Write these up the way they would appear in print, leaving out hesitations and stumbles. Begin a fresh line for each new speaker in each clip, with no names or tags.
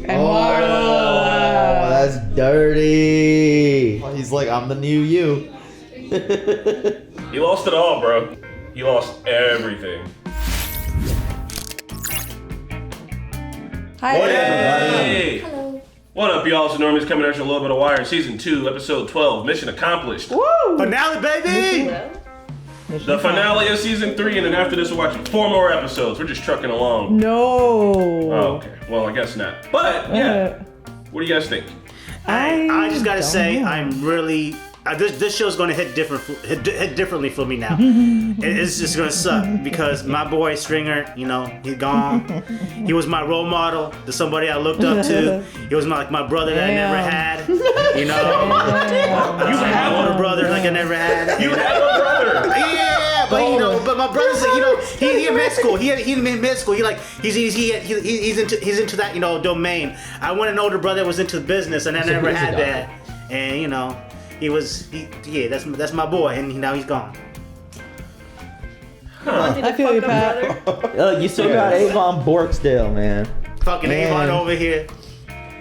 And Marlo.
That's dirty. He's like, I'm the new you.
He lost it all, bro. He lost everything.
Hi.
Hey!
Hello.
What up, y'all? It's Normies coming at you a little bit of Wire, Season 2, Episode 12, Mission Accomplished.
Woo!
Finale, baby!
The finale of Season 3, and then after this we're watching 4 more episodes. We're just trucking along.
No.
Oh, okay. Well, I guess not. But, yeah. What do you guys think?
I just gotta say,
know.
I'm really... this show's gonna hit differently for me now. It's just gonna suck because my boy Stringer, you know, he's gone. He was my role model, the somebody I looked up to. He was my brother that I never had. You know, you have older brother like I never had.
You have a brother!
Yeah, but you know, but my brother's like, you know, he in med school. He's in med school. He's into that, you know, domain. I want an older brother that was into business, and I never had that. And you know. That's my boy, and now he's gone.
I feel you, Pat.
You still got Avon Barksdale, man.
Fucking Avon over here.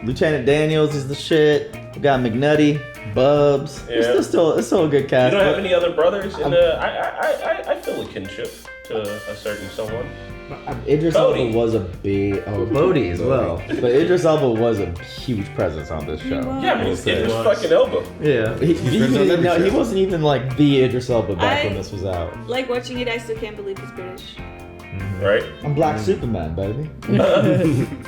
Lieutenant Daniels is the shit. We got McNulty, Bubs.
Yeah.
It's still a good cast.
You don't have any other brothers? I feel a kinship to a certain someone.
Idris
Bodie.
Elba was a big... Oh, Bodie as well. But Idris Elba was a huge presence on this show.
Yeah, I mean, it's fucking Elba.
Yeah. He wasn't even like the Idris Elba back when this was out.
Like watching it, I still can't believe he's British.
Right?
I'm Black Superman, baby.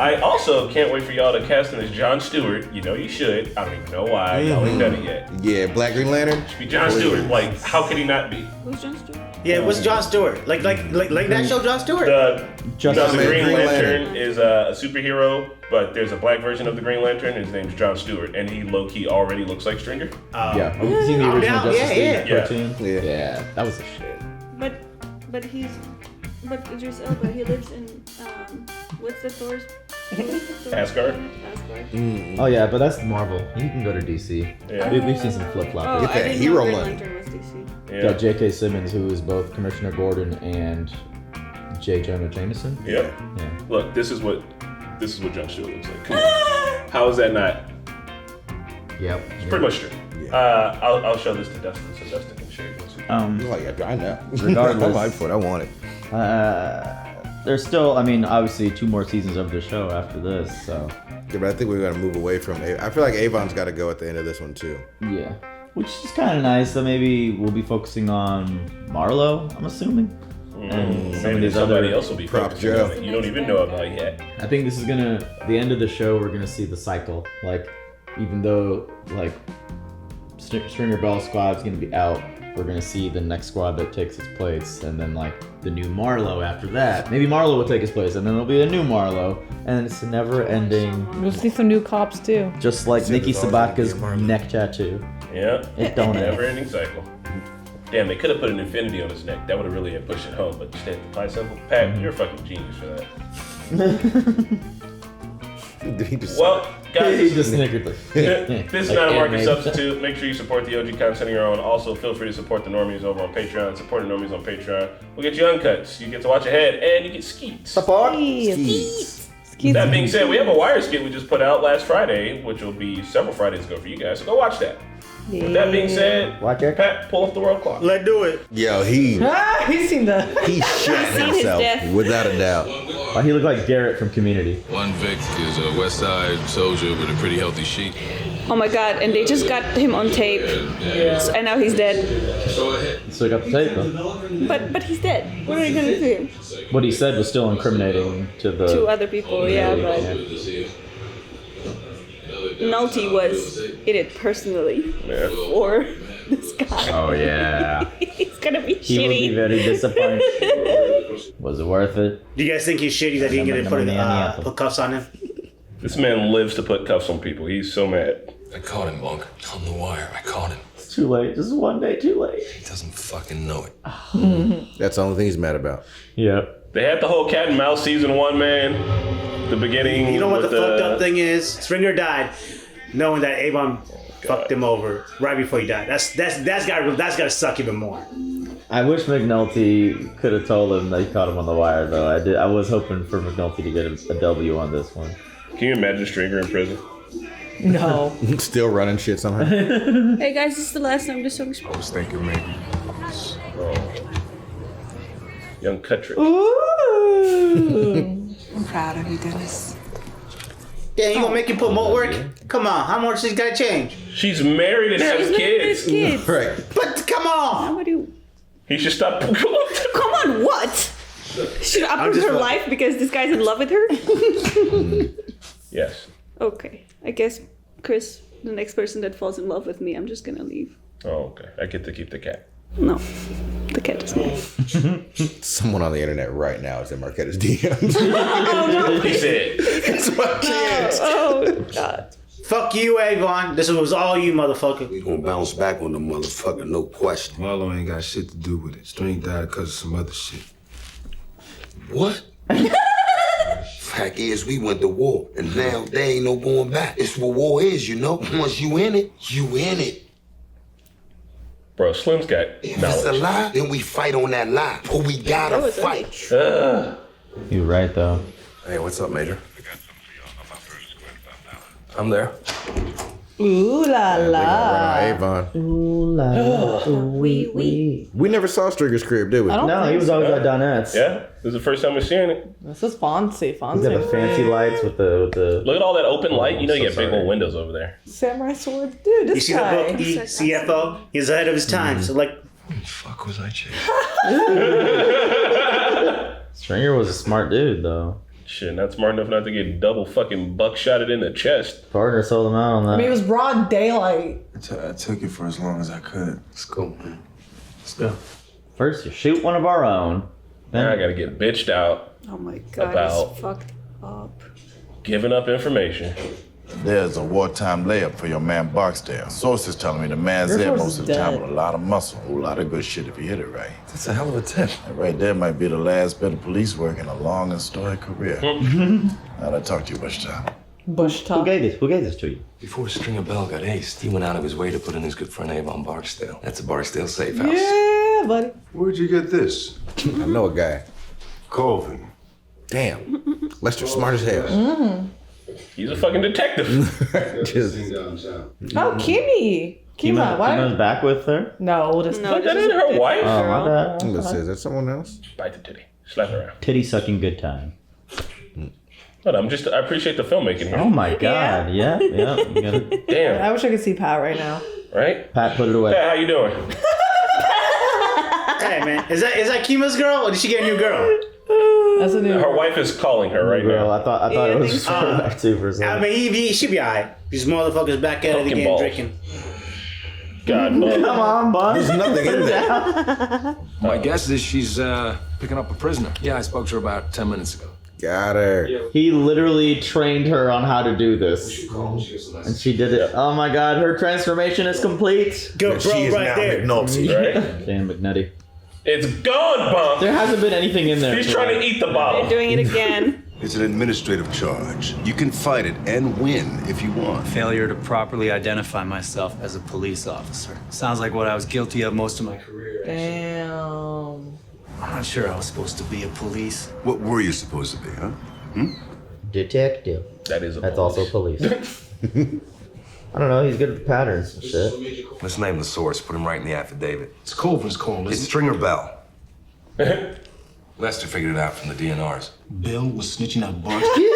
I also can't wait for y'all to cast him as Jon Stewart. You know you should. I don't even know why. Y'all ain't done it yet.
Yeah, Black Green Lantern.
Should be Jon Stewart. Like, how could he not be?
Who's Jon Stewart?
Yeah, what's Jon Stewart? Like that show, Jon Stewart.
The
Justice
Green
Green
Lantern
Lantern.
is a superhero, but there's a black version of the Green Lantern. His name's Jon Stewart, and he low-key already looks like Stringer.
Yeah. Have you seen the original
down.
Justice League
Yeah.
cartoon?
Yeah.
That was a shit.
But Idris Elba, he lives in what's the Thor's?
Asgard?
Asgard.
Oh yeah, but that's Marvel. You can go to DC.
Yeah.
We've seen some flip-flopping.
Oh,
Get
I
that
didn't
hero
know Green
money.
Lantern was DC.
Yeah.
Got J.K. Simmons, who is both Commissioner Gordon and J. Jonah Jameson.
Yep.
Yeah.
Look, this is what Jon Stewart looks like. Come on. How is that not?
Yep.
It's pretty much true.
Yeah.
I'll show this to Dustin so Dustin can share it.
Oh yeah, I know.
Regardless.
I'm hyped for it. I want it.
There's still, I mean, obviously 2 more seasons of the show after this, so
Yeah, but I think we're gonna move away from. I feel like Avon's got to go at the end of this one too.
yeah. Which is kind of nice. So maybe we'll be focusing on Marlo, I'm assuming. And some of
Maybe
these
somebody
other.
else will be
Prop
focusing
Joe.
on it. You don't even know about it yet.
I think this is the end of the show, we're gonna see the cycle. Like, even though, like, Stringer Bell Squad's gonna be out, we're gonna see the next squad that takes its place, and then, like, the new Marlo after that. Maybe Marlo will take his place, and then there'll be a new Marlo, and it's a never-ending,
We'll see some new cops too.
just like
So
Nikki
there's always gonna be
Sabaka's
a Marlo.
neck tattoo.
Yeah.
It don't end.
Never-ending cycle. Damn, they could have put an infinity on his neck. That would have really pushed it home, but instead, the pi symbol. Pat, you're a fucking genius for that.
Did he just?
Well, guys,
He just snickered.
this is
Like
not a market
anime.
substitute. Make sure you support the OG content of your own. Also, feel free to support the Normies over on Patreon. Support the Normies on Patreon. We'll get you uncuts. You get to watch ahead, and you get skeets.
Support.
Excuse
That
me.
being said, we have a Wire skit we just put out last Friday, which will be several Fridays ago for you guys. So go watch that. With that being said,
Watch it.
Pat, pull up the world clock.
Let's do it.
Yo, he
He's seen the.
shot
seen his
himself
death.
without a doubt.
Oh, he looked like Garrett from Community.
One Vic is a West Side soldier with a pretty healthy sheet.
Oh my god, and they just got him on tape. And now he's dead.
Still got the tape though.
But he's dead. What are you gonna do him?
What he said was still incriminating to the.
2 other people, yeah, but McNulty was in it personally
Yeah.
for this guy.
Oh yeah.
It's gonna be
He would be
shitty.
very disappointed. Was it worth it?
Do you guys think he's shitty that he didn't get to put cuffs on him?
This man lives to put cuffs on people. He's so mad.
I caught him, Monk. On the wire. I caught him.
It's too late. Just one day too late.
He doesn't fucking know it.
That's the only thing he's mad about.
Yeah.
They had the whole cat and mouse season 1, man. The beginning.
You know what the
with
fucked up thing is? Stringer died knowing that Avon fucked him over right before he died. That's gotta suck even more.
I wish McNulty could have told him that he caught him on the wire, though. I was hoping for McNulty to get a W on this one.
Can you imagine Stringer in prison?
No.
Still running shit somehow.
Hey guys, this is the last time this song is
I was thinking maybe.
Young Cuttrick.
Ooh.
I'm proud of you, Dennis.
Yeah, you gonna make you put more work? Come on, how much she's gotta change?
She's married and has kids.
kids.
Right.
But come on!
What do you...
He should stop.
Come on, what? Should I uproot
just
her
wa-
life because this guy's in love with her?
Yes.
Okay, I guess Chris, the next person that falls in love with me, I'm just gonna leave.
Oh, okay. I get to keep the cat.
No, the cat doesn't leave.
Someone on the internet right now is in Marquetta's DMs.
He said.
That's my chance.
Oh, God.
Fuck you, Avon. This was all you, motherfucker.
We gonna bounce back on the motherfucker, no question.
Marlo ain't got shit to do with it. String died because of some other shit.
What? Fact is, we went to war, and now there ain't no going back. It's what war is, you know? Once you in it, you in it.
Bro, Slim's got
If it's a
knowledge.
lie, then we fight on that lie. But we gotta
That was
fight.
You're right though.
Hey, what's up, Major? I'm there.
Ooh la
Run
la.
out Avon.
Ooh la la, ooh wee wee.
We never saw Stringer's crib, did we?
I don't
No, he
think
was always at Donette's.
Yeah, this is the first time we're seeing it.
This is Fonzie.
He's got the
Fonzie.
fancy lights with the.
Look at all that open light. You know you
so
get big
sorry.
old windows over there.
Samurai sword. Dude,
You
this
see the book,
guy.
CFO? He's ahead of his time, so like,
Who the fuck was I chasing?
Stringer was a smart dude though.
Shit, not smart enough not to get double fucking buckshotted in the chest.
Partner sold him out on that.
I mean, it was broad daylight.
I took it for as long as I could.
Let's go, man.
Let's go. First, you shoot one of our own. Then
Now I gotta get bitched out,
Oh my God,
About-
he's fucked up.
giving up information.
There's a wartime layup for your man Barksdale. Sources telling me the man's
Your
there
source
most
is
of the time
dead.
with a lot of muscle, a lot of good shit if you hit it right.
That's a hell of a tip.
That right there might be the last bit of police work in a long and storied career. Now I talk to you much time.
Bush
who
top.
gave this? Who gave this to you?
Before Stringer Bell got aced, he went out of his way to put in his good friend Avon Barksdale. That's a Barksdale safe house.
Yeah, buddy.
Where'd you get this?
I know a guy.
Colvin.
Damn. Lester smart as hell.
He's a fucking detective.
Just,
Oh, Kimmy. Kima, why?
Kima's back with her?
No, this
No,
That ain't her wife.
Oh my bad.
let's see, is that someone else?
Bite the titty. Slap her around.
Titty sucking good time.
But I appreciate the filmmaking here.
Oh my god. Yeah. Yeah. You gotta,
Damn.
I wish I could see Pat right now.
Right?
Pat, put it away.
Pat, how you doing?
hey man, is that Kima's girl or did she get a new girl?
That's a new.
Her wife is calling her right
Girl,
now.
I thought
Yeah,
it
I
was
think so.
back too for a
I
second.
mean, he should be alright. These motherfuckers back at it
Fucking
again,
balls.
drinking.
God, no.
Come on, bud.
There's nothing in there.
My guess is she's picking up a prisoner. Yeah, I spoke to her about 10 minutes ago.
Got her.
He literally trained her on how to do this. And she did it. Oh my god, her transformation is complete.
Good
She
bro
is
right
now
there.
McNulty.
Right?
Damn McNutty.
It's gone, Bump.
There hasn't been anything in there.
He's trying to eat the bottle.
Doing it again.
It's an administrative charge. You can fight it and win if you want.
Failure to properly identify myself as a police officer. Sounds like what I was guilty of most of my career.
Damn.
I'm not sure I was supposed to be a police.
What were you supposed to be, huh?
Detective.
That is a
That's
police.
also police. I don't know, he's good at the patterns and shit.
Let's name the source. Put him right in the affidavit.
It's Colvin's call,
It's
isn't
Stringer Bell. Lester figured it out from the DNRs.
Bill was snitching out Barksdale.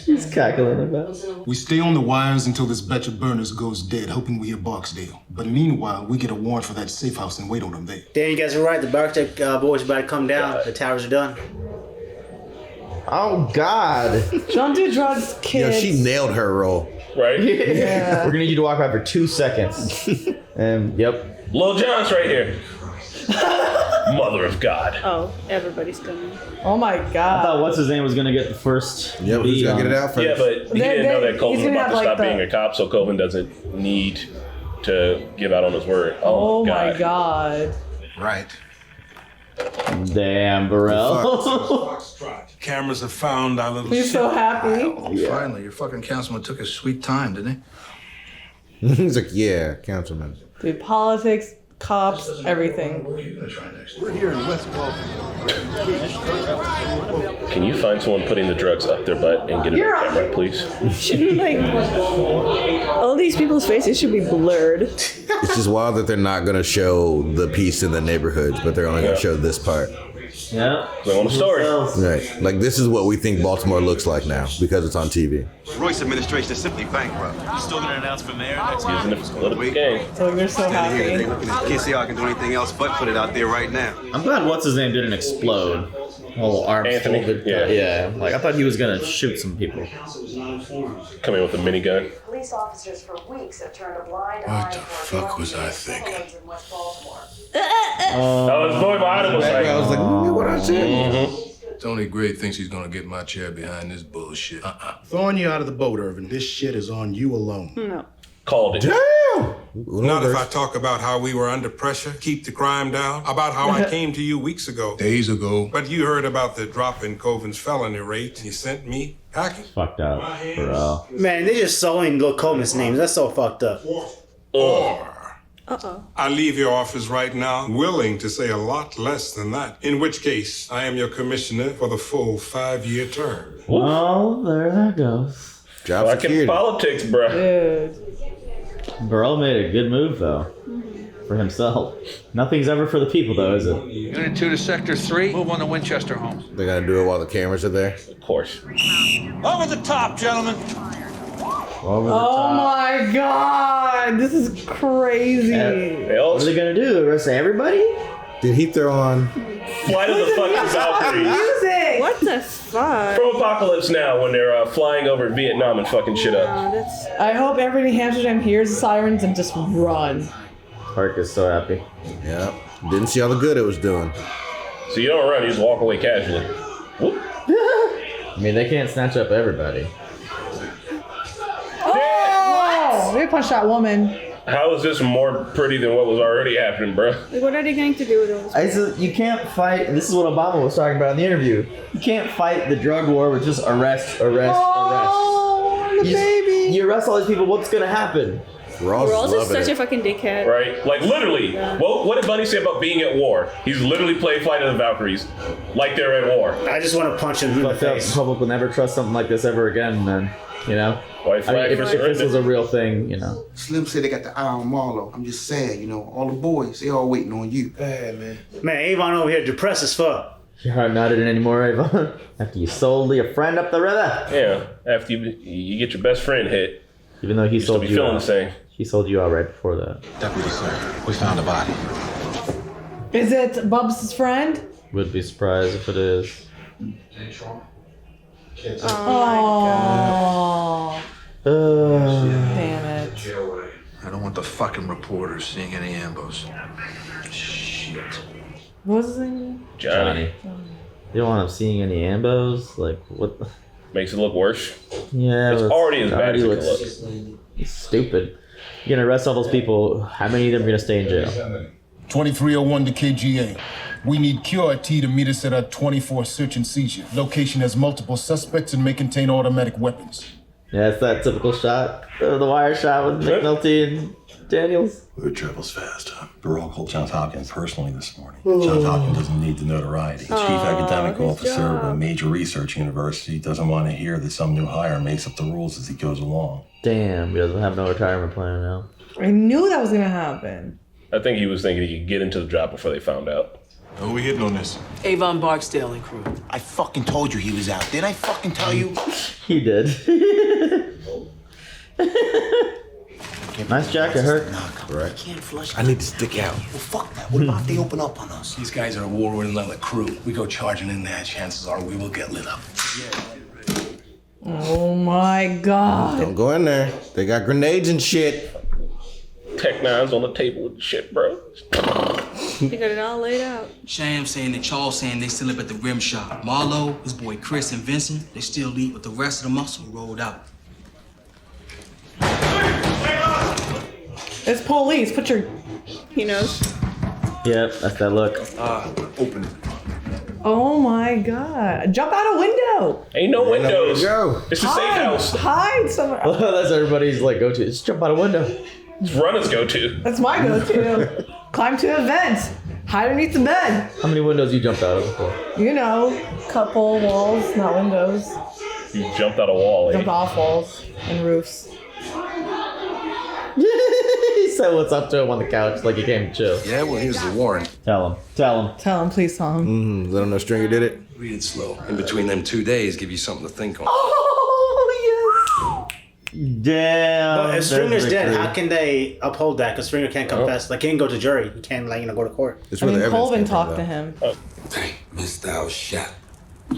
He's cackling about.
We stay on the wires until this batch of burners goes dead, hoping we hit Barksdale. But meanwhile, we get a warrant for that safe house and wait on them there.
Damn, you guys are right. The Barksdale boys about to come down. The towers are done.
Oh god.
Don't do drugs,
Yo,
kids.
she nailed her role.
Right?
Yeah.
We're gonna need you to walk by for 2 seconds. And yep.
Lil Jon's right here. Mother of God.
Oh, everybody's coming.
Oh my
I
god.
thought what's his name was gonna get the first.
Yep, who's
beat
gonna get
on
it out first?
Yeah, but he didn't know that Colvin
he's
was
gonna
about to
have,
stop
like,
being a cop, so Colvin doesn't need to give out on his word.
Oh my god.
Right.
Damn, Burrell.
Cameras have found our little
He's so happy.
Finally, your fucking councilman took his sweet time, didn't he?
He's like, yeah, councilman.
Dude, politics, cops, everything.
We're here in West Baltimore.
Can you find someone putting the drugs up their butt and get it on camera, please?
Shouldn't like all these people's faces should be blurred.
It's just wild that they're not going to show the peace in the neighborhoods, but they're only going to show this part.
Yeah.
They want a story.
Right. Like, this is what we think Baltimore looks like now because it's on TV.
Royce administration is simply bankrupt. You still gonna announce for mayor next year?
Using it for political gain.
So they're so happy.
Can't see how I can do anything else but put it out there right now.
I'm glad what's his name didn't explode. Whole arms
Anthony?
folded.
Yeah.
Like I thought he was gonna shoot some people.
Come in with a minigun.
Police officers for weeks have turned a blind eye
What the fuck was I thinking?
in West Baltimore.
Oh, his boy behind him was like,
I was like, what I said?
Tony Gray thinks he's gonna get my chair behind this bullshit. Throwing you out of the boat, Irvin. This shit is on you alone.
No.
called it.
Damn!
Not if I talk about how we were under pressure, keep the crime down, about how I came to you weeks ago.
Days ago.
But you heard about the drop in Colvin's felony rate, and you sent me packing.
Fucked up, bro.
Man, they just sewing Lil Coleman's names. That's so fucked up.
Or I leave your office right now, willing to say a lot less than that. In which case, I am your commissioner for the full 5-year term.
Well, there that goes.
Job
Like in politics, bro.
Burrell made a good move, though. For himself. Nothing's ever for the people, though, is it?
Unit 2 to Sector 3. Move on to Winchester homes.
They're gonna do it while the cameras are there?
Of course.
Over the top, gentlemen.
Oh my god, this is crazy.
What are they gonna do? Arrest everybody?
Did he throw on
Flight of the fucking Valkyries?
Music!
What the fuck?
From Apocalypse Now when they're flying over Vietnam and fucking shit up.
I hope everybody in Hamsterdam hears the sirens and just run.
Park is so happy.
Yeah. Didn't see all the good it was doing.
So you don't run, you just walk away casually. Whoop.
I mean, they can't snatch up everybody.
Oh! They punched that woman.
How is this more pretty than what was already happening, bro?
Like, what are they going to do with those?
I said, you can't fight, and this is what Obama was talking about in the interview. You can't fight the drug war with just arrest.
Oh, the baby.
You arrest all these people, what's gonna happen?
Rawls is such a fucking dickhead.
Right? Like, literally.
Yeah.
What did Bunny say about being at war? He's literally played Flight of the Valkyries like they're at war.
I just want to punch him in the face.
The public will never trust something like this ever again, man. You know?
White flag
if
for
this
surrender.
was a real thing, you know.
Slim said they got the eye on Marlo. I'm just saying, you know, all the boys, they all waiting on you.
Hey, man. Man, Avon over here depressed as fuck.
Your heart not in it anymore, Avon. After you sold your friend up the river.
Yeah, after you get your best friend hit.
Even though he
still
sold
be
you
feeling
out.
the same.
He sold you out right before that.
Deputy, sir, we found a body.
Is it Bubs' friend?
Would be surprised if it is.
Oh. Damn it.
I don't want the fucking reporters seeing any ambos. Shit.
What was his name?
Johnny.
You don't want him seeing any ambos? Like, what the...
Makes it look worse.
Yeah,
It's already as bad as it
looks
can look.
It's stupid. You're gonna arrest all those people. How many of them are gonna stay in jail?
2301 to KGA. We need QRT to meet us at our 24 search and seizure. Location has multiple suspects and may contain automatic weapons.
Yeah, it's that typical shot. The wire shot with McNulty and Daniels.
Word travels fast. Burrell called Johns Hopkins personally this morning. Johns Hopkins doesn't need the notoriety. Chief academic officer of a major research university doesn't want to hear that some new hire makes up the rules as he goes along.
Damn, he doesn't have no retirement plan now.
I knew that was gonna happen.
I think he was thinking he could get into the job before they found out.
Who we hitting on this?
Avon, Barksdale, and crew. I fucking told you he was out. Didn't I fucking tell you?
He did. Nice jacket, Herc.
Right.
Can't flush.
I need to stick out.
Well, fuck that. What about if they open up on us?
These guys are a war with another crew. We go charging in there, chances are we will get lit up.
Oh my god.
Don't go in there. They got grenades and shit.
Tech Nine's on the table with shit, bro.
They got it all laid out.
Sham saying that Charles saying they still up at the rim shop. Marlo, his boy Chris, and Vincent, they still lead with the rest of the muscle rolled out.
It's police. Put your.
He knows.
Yep, that's that look.
Open it.
Oh my god. Jump out a window.
Ain't no windows.
Go.
It's a safe house.
Hide somewhere.
That's everybody's like go-to. Just jump out a window.
It's Runner's go-to.
That's my go-to. Climb to a vent. Hide underneath the bed.
How many windows you jumped out of before?
You know, couple walls, not windows.
You jumped out a wall, eh?
Jumped off walls and roofs.
He said what's up to him on the couch like he came to chill.
Yeah, well, here's the warrant.
Tell him.
Tell him, please tell him.
Let him know Stringer did it.
Read it slow. In between them 2 days, give you something to think on.
Oh,
Damn.
But if Stringer's dead,
victory.
how can they uphold that? Because Stringer can't confess. Like, he can go to jury. He can't, like, go to court.
I mean, Colvin talked to him.
Dang, missed our shot.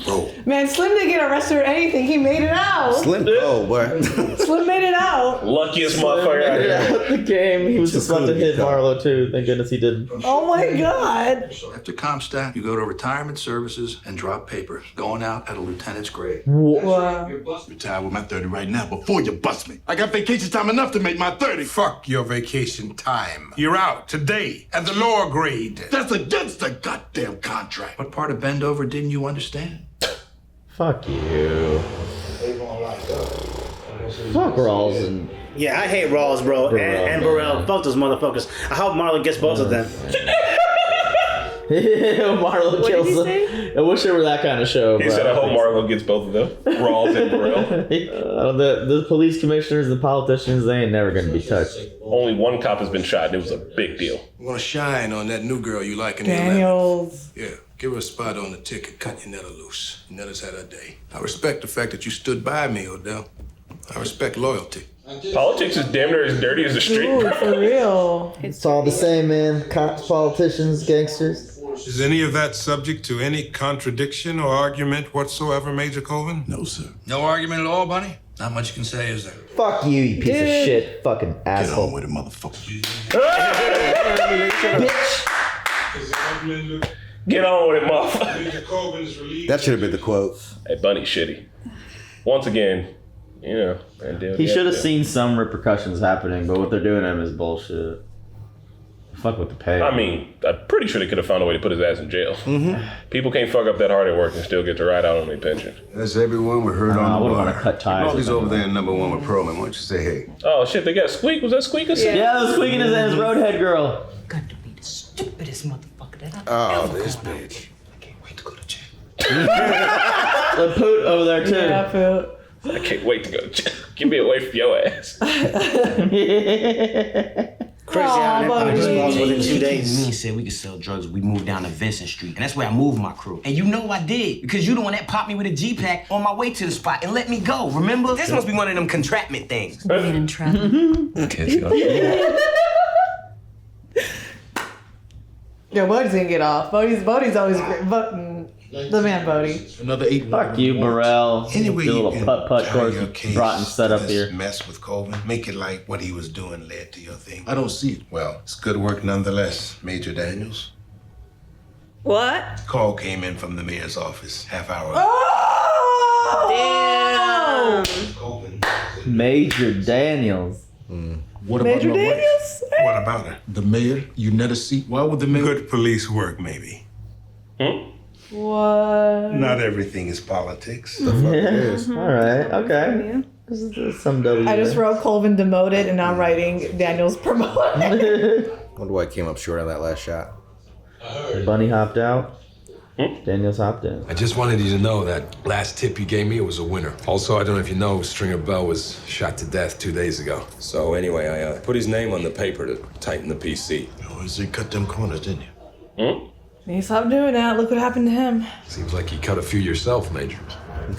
Bro.
Man, Slim didn't get arrested or anything. He made it out.
Slim, oh, boy.
Slim made it out.
Luckiest motherfucker out here.
The game. He was just about to hit Marlo too. Thank goodness he didn't.
Oh my God.
After Comstock, you go to retirement services and drop papers. Going out at a lieutenant's grade.
Wow.
Retired with my 30 right now before you bust me. I got vacation time enough to make my 30.
Fuck your vacation time. You're out today at the lower grade.
That's against the goddamn contract.
What part of Bendover didn't you understand?
Fuck you. Fuck Rawls and
Yeah, I hate Rawls, bro. And Burrell. Fuck those motherfuckers. I hope Marlon gets both of them.
Marlo
What
kills
did he
them.
say?
I wish it were that kind of show.
He
but
said, I hope Marlo gets both of them. Rawls and Burrell.
The police commissioners, the politicians, they ain't never gonna be touched.
Only one cop has been shot, and it was a big deal.
You want to shine on that new girl you like in the
Daniels.
11th. Yeah, give her a spot on the ticket, cut your netter loose. Your netter's had her day. I respect the fact that you stood by me, Odell. I respect loyalty.
Politics is damn near as dirty as the street.
Dude, for real.
It's all the same, man. Cops, politicians, gangsters.
Is any of that subject to any contradiction or argument whatsoever, Major Colvin?
No, sir.
No argument at all, Bunny? Not much you can say, is there?
Fuck you, you piece of shit. Fucking
Get on
asshole.
with it, motherfucker.
Bitch.
Get on with it, motherfucker.
That should have been the quote.
Hey, Bunny's shitty. Once again, you know.
He should have seen some repercussions happening, but what they're doing to him is bullshit. Fuck with the pay.
I mean, I'm pretty sure they could have found a way to put his ass in jail. People can't fuck up that hard at work and still get to ride out on their pension.
That's everyone we heard
I
on the
wouldn't
bar.
want to cut ties.
All these over there in number one with Perlman. Why don't you say hey?
Oh shit, they got Squeak. Was that Squeak or something?
Yeah, that was Squeak and his roadhead girl.
Got to be the stupidest motherfucker that I've
Oh,
ever
this
come out
bitch.
The poot over there too.
Yeah, Poot.
I can't wait to go to jail. Get me away from your ass.
Crazy how an empire just falls within 2 days.
Me said we could sell drugs. We moved down to Vincent Street, and that's where I moved my crew. And you know I did, because you the one that popped me with a G-pack on my way to the spot and let me go. Remember? This must be one of them contraptment things.
Being entrapped.
Yeah, Bodie's gonna get off. Bodie's always the man Bodie.
Another 8.
Fuck you, Burrell.
Anyway,
The
you
little
can
putt
tie
course
your
you
case
brought and set up
to
here.
this mess with Colvin. Make it like what he was doing led to your thing.
I don't see it.
Well, it's good work nonetheless, Major Daniels.
What?
Call came in from the mayor's office half hour ago.
Oh!
Damn.
Major Daniels.
What about
Major
my wife?
Daniels?
What about her?
The mayor? You never see? Why would the mayor?
Good police work, maybe.
What?
Not everything is politics.
All right. Okay. This is some W.
I just wrote Colvin demoted, and now I'm writing Daniels promoted.
Wonder why I came up short on that last shot.
Bunny hopped out. Daniels hopped in.
I just wanted you to know that last tip you gave me was a winner. Also, I don't know if you know, Stringer Bell was shot to death 2 days ago. So anyway, I put his name on the paper to tighten the PC.
Oh, so you cut them corners, didn't you?
He stopped doing that. Look what happened to him.
Seems like you cut a few yourself, Major.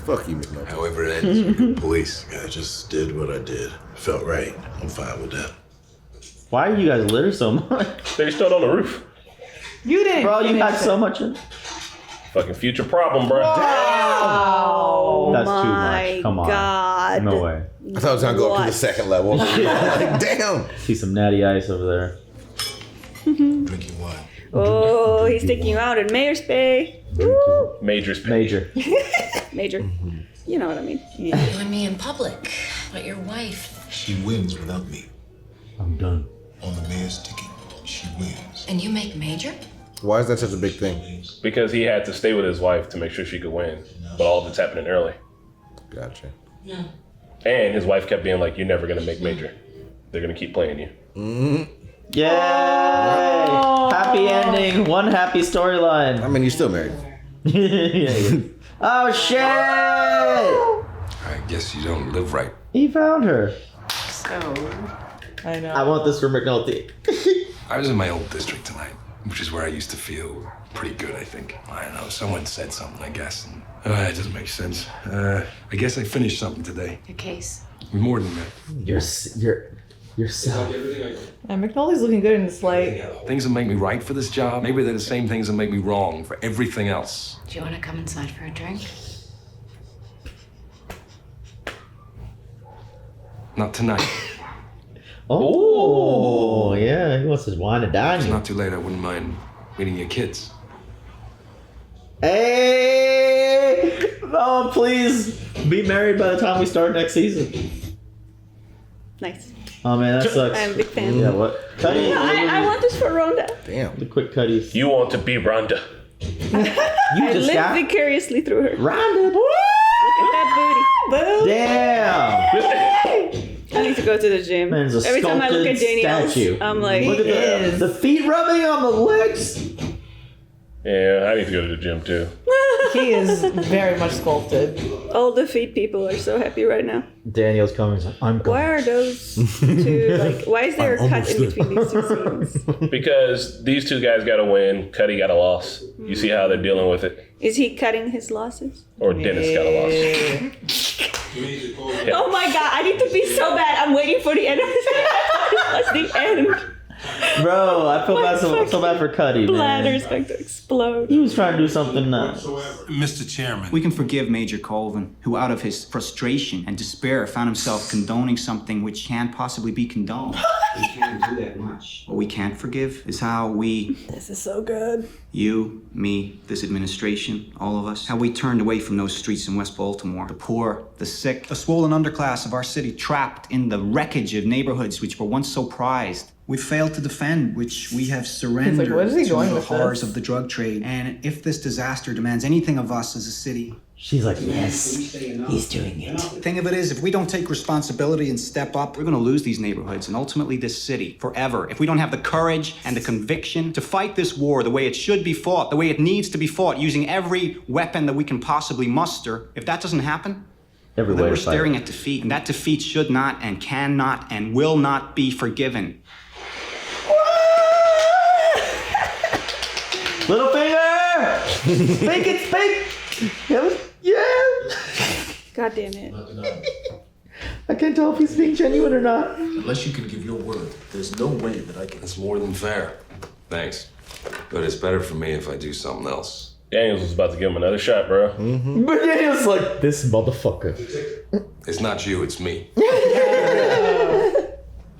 Fuck you, McNulty.
However it ends, you're good police.
I just did what I did. Felt right. I'm fine with that.
Why are you guys litter so much?
They stood on the roof.
You didn't.
Bro, you
finish
got
it.
so much in.
Fucking future problem, bro.
Oh
That's too
my
much. Come on.
God.
No way.
I thought I was gonna go up to the second level. Like, damn.
See some natty ice over there.
Drinking wine.
Oh, he's taking you out in Mayor's Bay. Woo.
Major's pay.
Major.
Major. You know what I mean.
You and me in public, but your wife.
She wins without me.
I'm done.
On the mayor's ticket, she wins.
And you make major?
Why is that such a big thing?
Because he had to stay with his wife to make sure she could win. But all of it's happening early.
Gotcha.
No.
And his wife kept being like, you're never going to make major. They're going to keep playing you.
Yay! Happy ending. One happy storyline.
I mean, you're still married.
Yeah. Oh shit!
I guess you don't live right.
He found her.
So, I know.
I want this for McNulty.
I was in my old district tonight, which is where I used to feel pretty good, I think. I don't know, someone said something, I guess. And, it doesn't make sense. I guess I finished something today.
Your case.
More than that.
Yourself.
And McNulty's looking good in this light.
Things that make me right for this job, maybe they're the same things that make me wrong for everything else.
Do you want to come inside for a drink?
Not tonight.
Oh, yeah. He wants his wine and dine.
It's not too late. I wouldn't mind meeting your kids.
Hey! Oh, please be married by the time we start next season.
Nice.
Oh man, that sucks.
I'm a big fan.
Yeah, what? Cuddy?
No, I want this for Rhonda.
Damn.
The quick cuddies.
You want to be Rhonda.
I live vicariously through her.
Rhonda.
Look at that booty.
Damn.
I need to go to the gym.
Man's a
Every time I look at
sculpted
Danielle,
statue.
I'm like,
Look at the feet rubbing on the legs.
Yeah, I need to go to the gym too.
He is very much sculpted.
all the feet people are so happy right now.
Daniel's coming. I'm coming.
Why are those two, like, why is there a cut in between these two scenes?
Because these two guys got a win, Cuddy got a loss. You see how they're dealing with it.
Is he cutting his losses?
Or Dennis got a loss.
Oh my god, I need to be so bad. I'm waiting for the end of this. That's the end.
Bro, I feel bad so bad for Cuddy, man.
Bladder's going to explode.
He was trying to do something nice.
Mr. Chairman. We can forgive Major Colvin, who out of his frustration and despair found himself condoning something which can't possibly be condoned. We can't do that much. What we can't forgive is how we...
This is so good.
You, me, this administration, all of us, how we turned away from those streets in West Baltimore. The poor, the sick, the swollen underclass of our city trapped in the wreckage of neighborhoods which were once so prized. We failed to defend, which we have surrendered
where is he
to
going
the
with
horrors
this?
of the drug trade. And if this disaster demands anything of us as a city...
She's like, yes, he's doing it.
The thing of it is, if we don't take responsibility and step up, we're going to lose these neighborhoods and ultimately this city forever. If we don't have the courage and the conviction to fight this war the way it should be fought, the way it needs to be fought, using every weapon that we can possibly muster, if that doesn't happen, then we're staring at defeat. And that defeat should not and cannot and will not be forgiven.
Little finger! Speak it, speak! Yeah!
God damn it.
I can't tell if he's being genuine or not.
Unless you can give your word, there's no way that I can. That's more than fair. Thanks. But it's better for me if I do something else.
Daniels was about to give him another shot, bro.
Mm-hmm. But Daniels like, this motherfucker.
It's not you, it's me.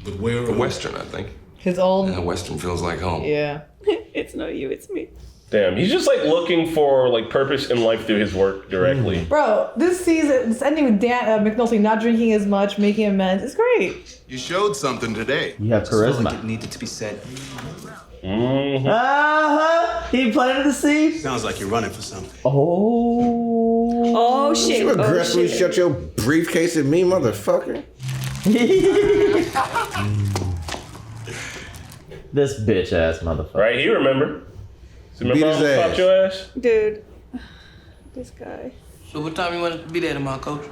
But where?
The Western, I think.
His old.
And the Western feels like home.
Yeah.
It's not you, it's me.
Damn, he's just like looking for like purpose in life through his work directly.
Bro, this season, this ending with McNulty not drinking as much, making amends, it's great.
You showed something today.
You have charisma.
Like it needed to be said.
Mm-hmm.
He planted the seed.
Sounds like you're running for something.
Oh
shit.
You aggressively shut your briefcase at me, motherfucker.
This bitch ass motherfucker.
Right, he remember. So
Beat
remember
his
I popped
ass.
your ass?
Dude. This guy.
So what time you want to be there tomorrow, Coach?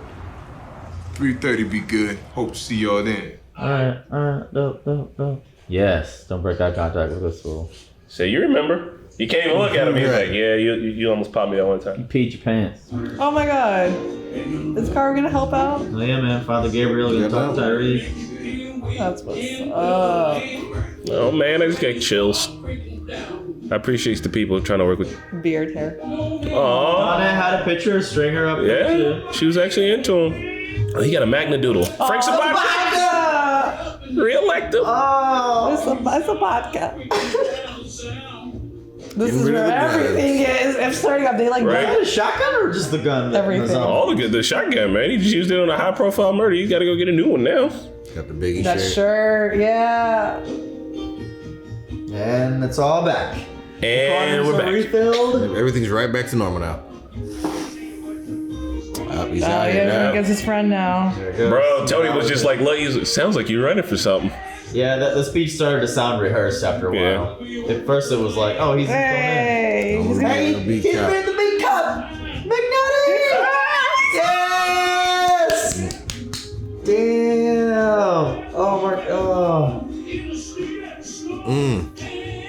3:30 be good. Hope to see y'all then.
Alright, no. Yes, don't break eye contact with this fool.
So you remember. You can't even look at him. He's like, yeah, you almost popped me that one time.
You peed your pants.
Oh my god. Is Carl gonna help out?
Oh yeah, man. Father Gabriel gonna talk to Tyrese.
That's what's up.
Oh man, I just got chills. I appreciate the people trying to work with.
Beard hair.
Aww.
Donna had a picture of Stringer up there too.
She was actually into him. Oh, he got a Magna Doodle. Frank Sabata. Re-elective.
Oh, it's a vodka. This is where everything is starting up. They like
Right.
The shotgun or just the gun?
Everything.
All the shotgun, man. He just used it on a high-profile murder. You got to go get a new one now.
Got the Biggie
That shirt, yeah.
And it's all back.
And we're back.
Refilled.
Everything's right back to normal now. He's
Oh,
out here
yeah,
now.
he gets his friend now.
Bro, Tony was just like, look, sounds like you're running for something.
Yeah, the speech started to sound rehearsed after a while. At first it was like, oh, he's
Hey,
going in.
Hey,
He's
he's
going
in
the big cup. McNulty! Yes! Damn! Oh my god.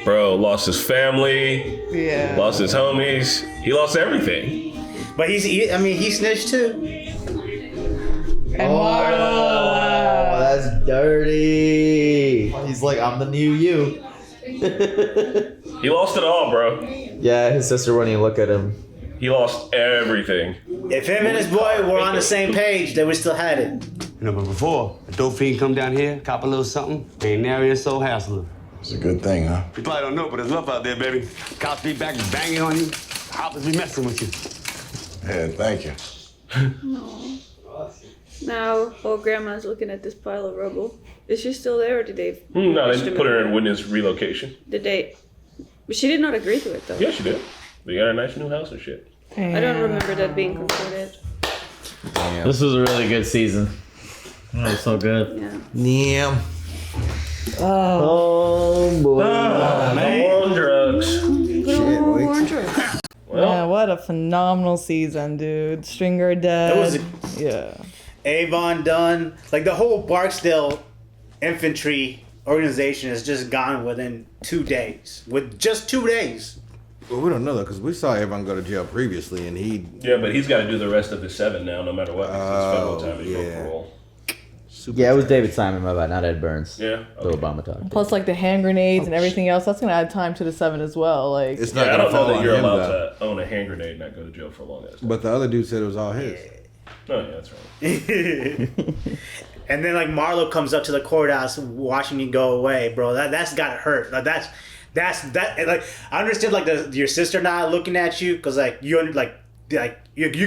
Bro lost his family.
Yeah.
Lost his homies. He lost everything.
But he snitched too.
And
Oh, that's dirty. He's like, I'm the new you.
He lost it all, bro.
Yeah, his sister wouldn't even look at him.
He lost everything.
If him and his boy were on the same page, they would still had it.
You know, but before a dope fiend come down here, cop a little something, they ain't nary a soul hassler.
It's a good thing, huh?
You probably don't know, but there's love out there, baby. Cops be back banging on you. Hoppers be messing with you.
Yeah, thank you.
Now, while Grandma's looking at this pile of rubble, is she still there, or did they?
No, they put her in witness relocation.
Did they? But she did not agree to it, though.
Yeah, she did. They got a nice new house and shit.
I don't remember that being concluded.
Damn. This was a really good season. It was so good.
Yeah.
Oh boy.
Man. War on drugs.
Yeah, what a phenomenal season, dude. Stringer dead. Yeah.
Avon done. Like the whole Barksdale infantry organization is just gone within 2 days. With just 2 days.
Well, we don't know though, because we saw Avon go to jail previously, and he.
Yeah, but he's got to do the rest of his 7 now, no matter what. Because it's federal time to go parole.
Yeah, it was David Simon, my bad, not Ed Burns.
Yeah,
the Obama talk.
Plus, like the hand grenades and everything else, that's gonna add time to the 7 as well. Like,
It's not
I
gonna
don't know
fall
that
on
you're
him,
allowed
though.
to own a hand grenade and not go to jail for a long ass time.
But the other dude said it was all his.
Oh, yeah, that's right.
And then like Marlo comes up to the courthouse watching you go away, bro. That's gotta hurt. Like that's like I understood like your sister not looking at you because like you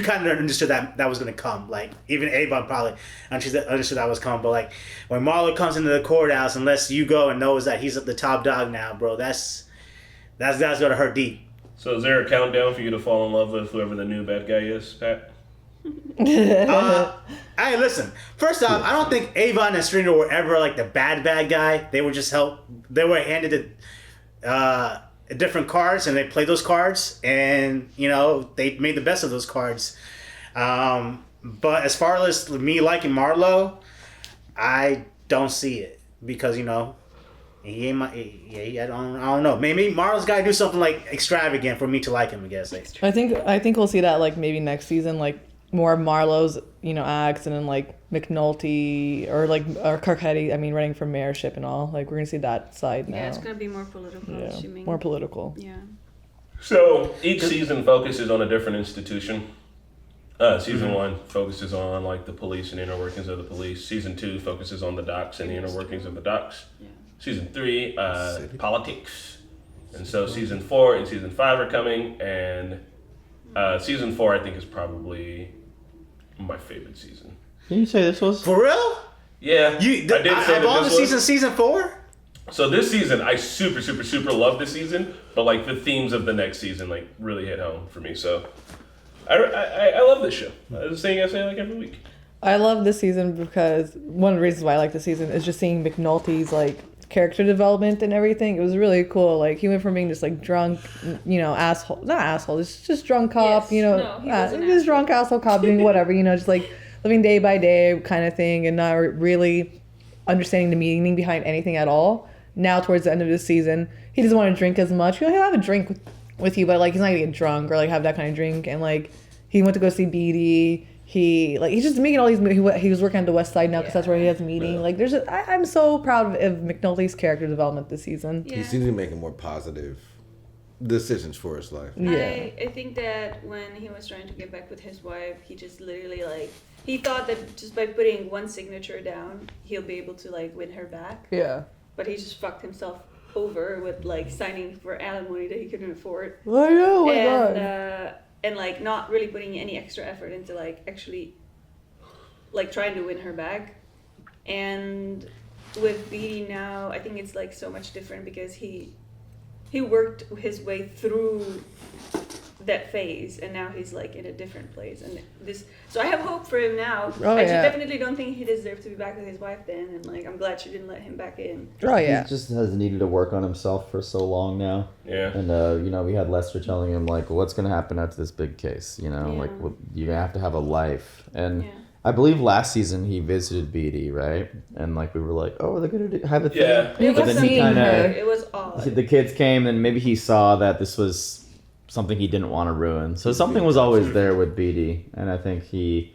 kind of understood that was gonna come. Like even Avon probably understood that was coming. But like when Marlo comes into the courthouse, unless you go and knows that he's the top dog now, bro, that's gonna hurt deep.
So is there a countdown for you to fall in love with whoever the new bad guy is, Pat?
Hey, listen. First off, I don't think Avon and Stringer were ever like the bad guy. They were just they were handed different cards and they played those cards, and you know they made the best of those cards. But as far as me liking Marlo, I don't see it because you know he ain't my. I don't know. Maybe Marlo's got to do something like extravagant for me to like him. I guess.
I think we'll see that like maybe next season, like more of Marlo's, you know, acts, and then like McNulty or Carcetti, I mean, running for mayorship and all. Like we're gonna see that side now.
Yeah, it's gonna be more political.
Yeah,
Assuming.
more political.
Yeah.
So each season focuses on a different institution. Season 1 focuses on like the police and inner workings of the police. Season 2 focuses on the docks and the inner workings of the docks. Yeah. Season 3, politics. And so season 4 and season 5 are coming, and season 4 I think is probably my favorite season.
Did you say this was
for real?
Yeah, I did say that
all
this
the
was.
season 4.
So this season, I super love this season, but like the themes of the next season like really hit home for me. So I love this show. It's the thing I say like every week.
I love this season because one of the reasons why I like this season is just seeing McNulty's like character development and everything. It was really cool. Like he went from being just like drunk, you know, not asshole, just drunk cop,
Yes.
you know,
No, he was an
just drunk asshole cop doing whatever, you know, just like living day by day kind of thing, and not really understanding the meaning behind anything at all. Now towards the end of this season, he doesn't want to drink as much. You know, he'll have a drink with you, but like he's not gonna get drunk or like have that kind of drink. And like he went to go see Beatty. He's just making all these. He was working on the West Side now because that's where he has a meeting. Like I'm so proud of McNulty's character development this season.
He seems to be making more positive decisions for his life.
Yeah. I think that when he was trying to get back with his wife, he just literally like he thought that just by putting one signature down, he'll be able to like win her back.
Yeah.
But he just fucked himself over with like signing for alimony that he couldn't afford.
I know, my God.
And like not really putting any extra effort into like actually like trying to win her back. And with Beatty now, I think it's like so much different because he worked his way through that phase, and now he's like in a different place, and this. So I have hope for him now.
Oh,
I
yeah.
definitely don't think he deserved to be back with his wife then, and like I'm glad she didn't let him back in.
Oh yeah.
He just has needed to work on himself for so long now.
Yeah.
And you know, we had Lester telling him like, what's gonna happen after this big case? You know, like you have to have a life. And I believe last season he visited Beatty, right? And like we were like, oh, they're gonna have a thing.
Yeah.
But then he kind of,
It was odd.
the kids came, and maybe he saw that this was something he didn't want to ruin. So something was always there with Beatty, and I think he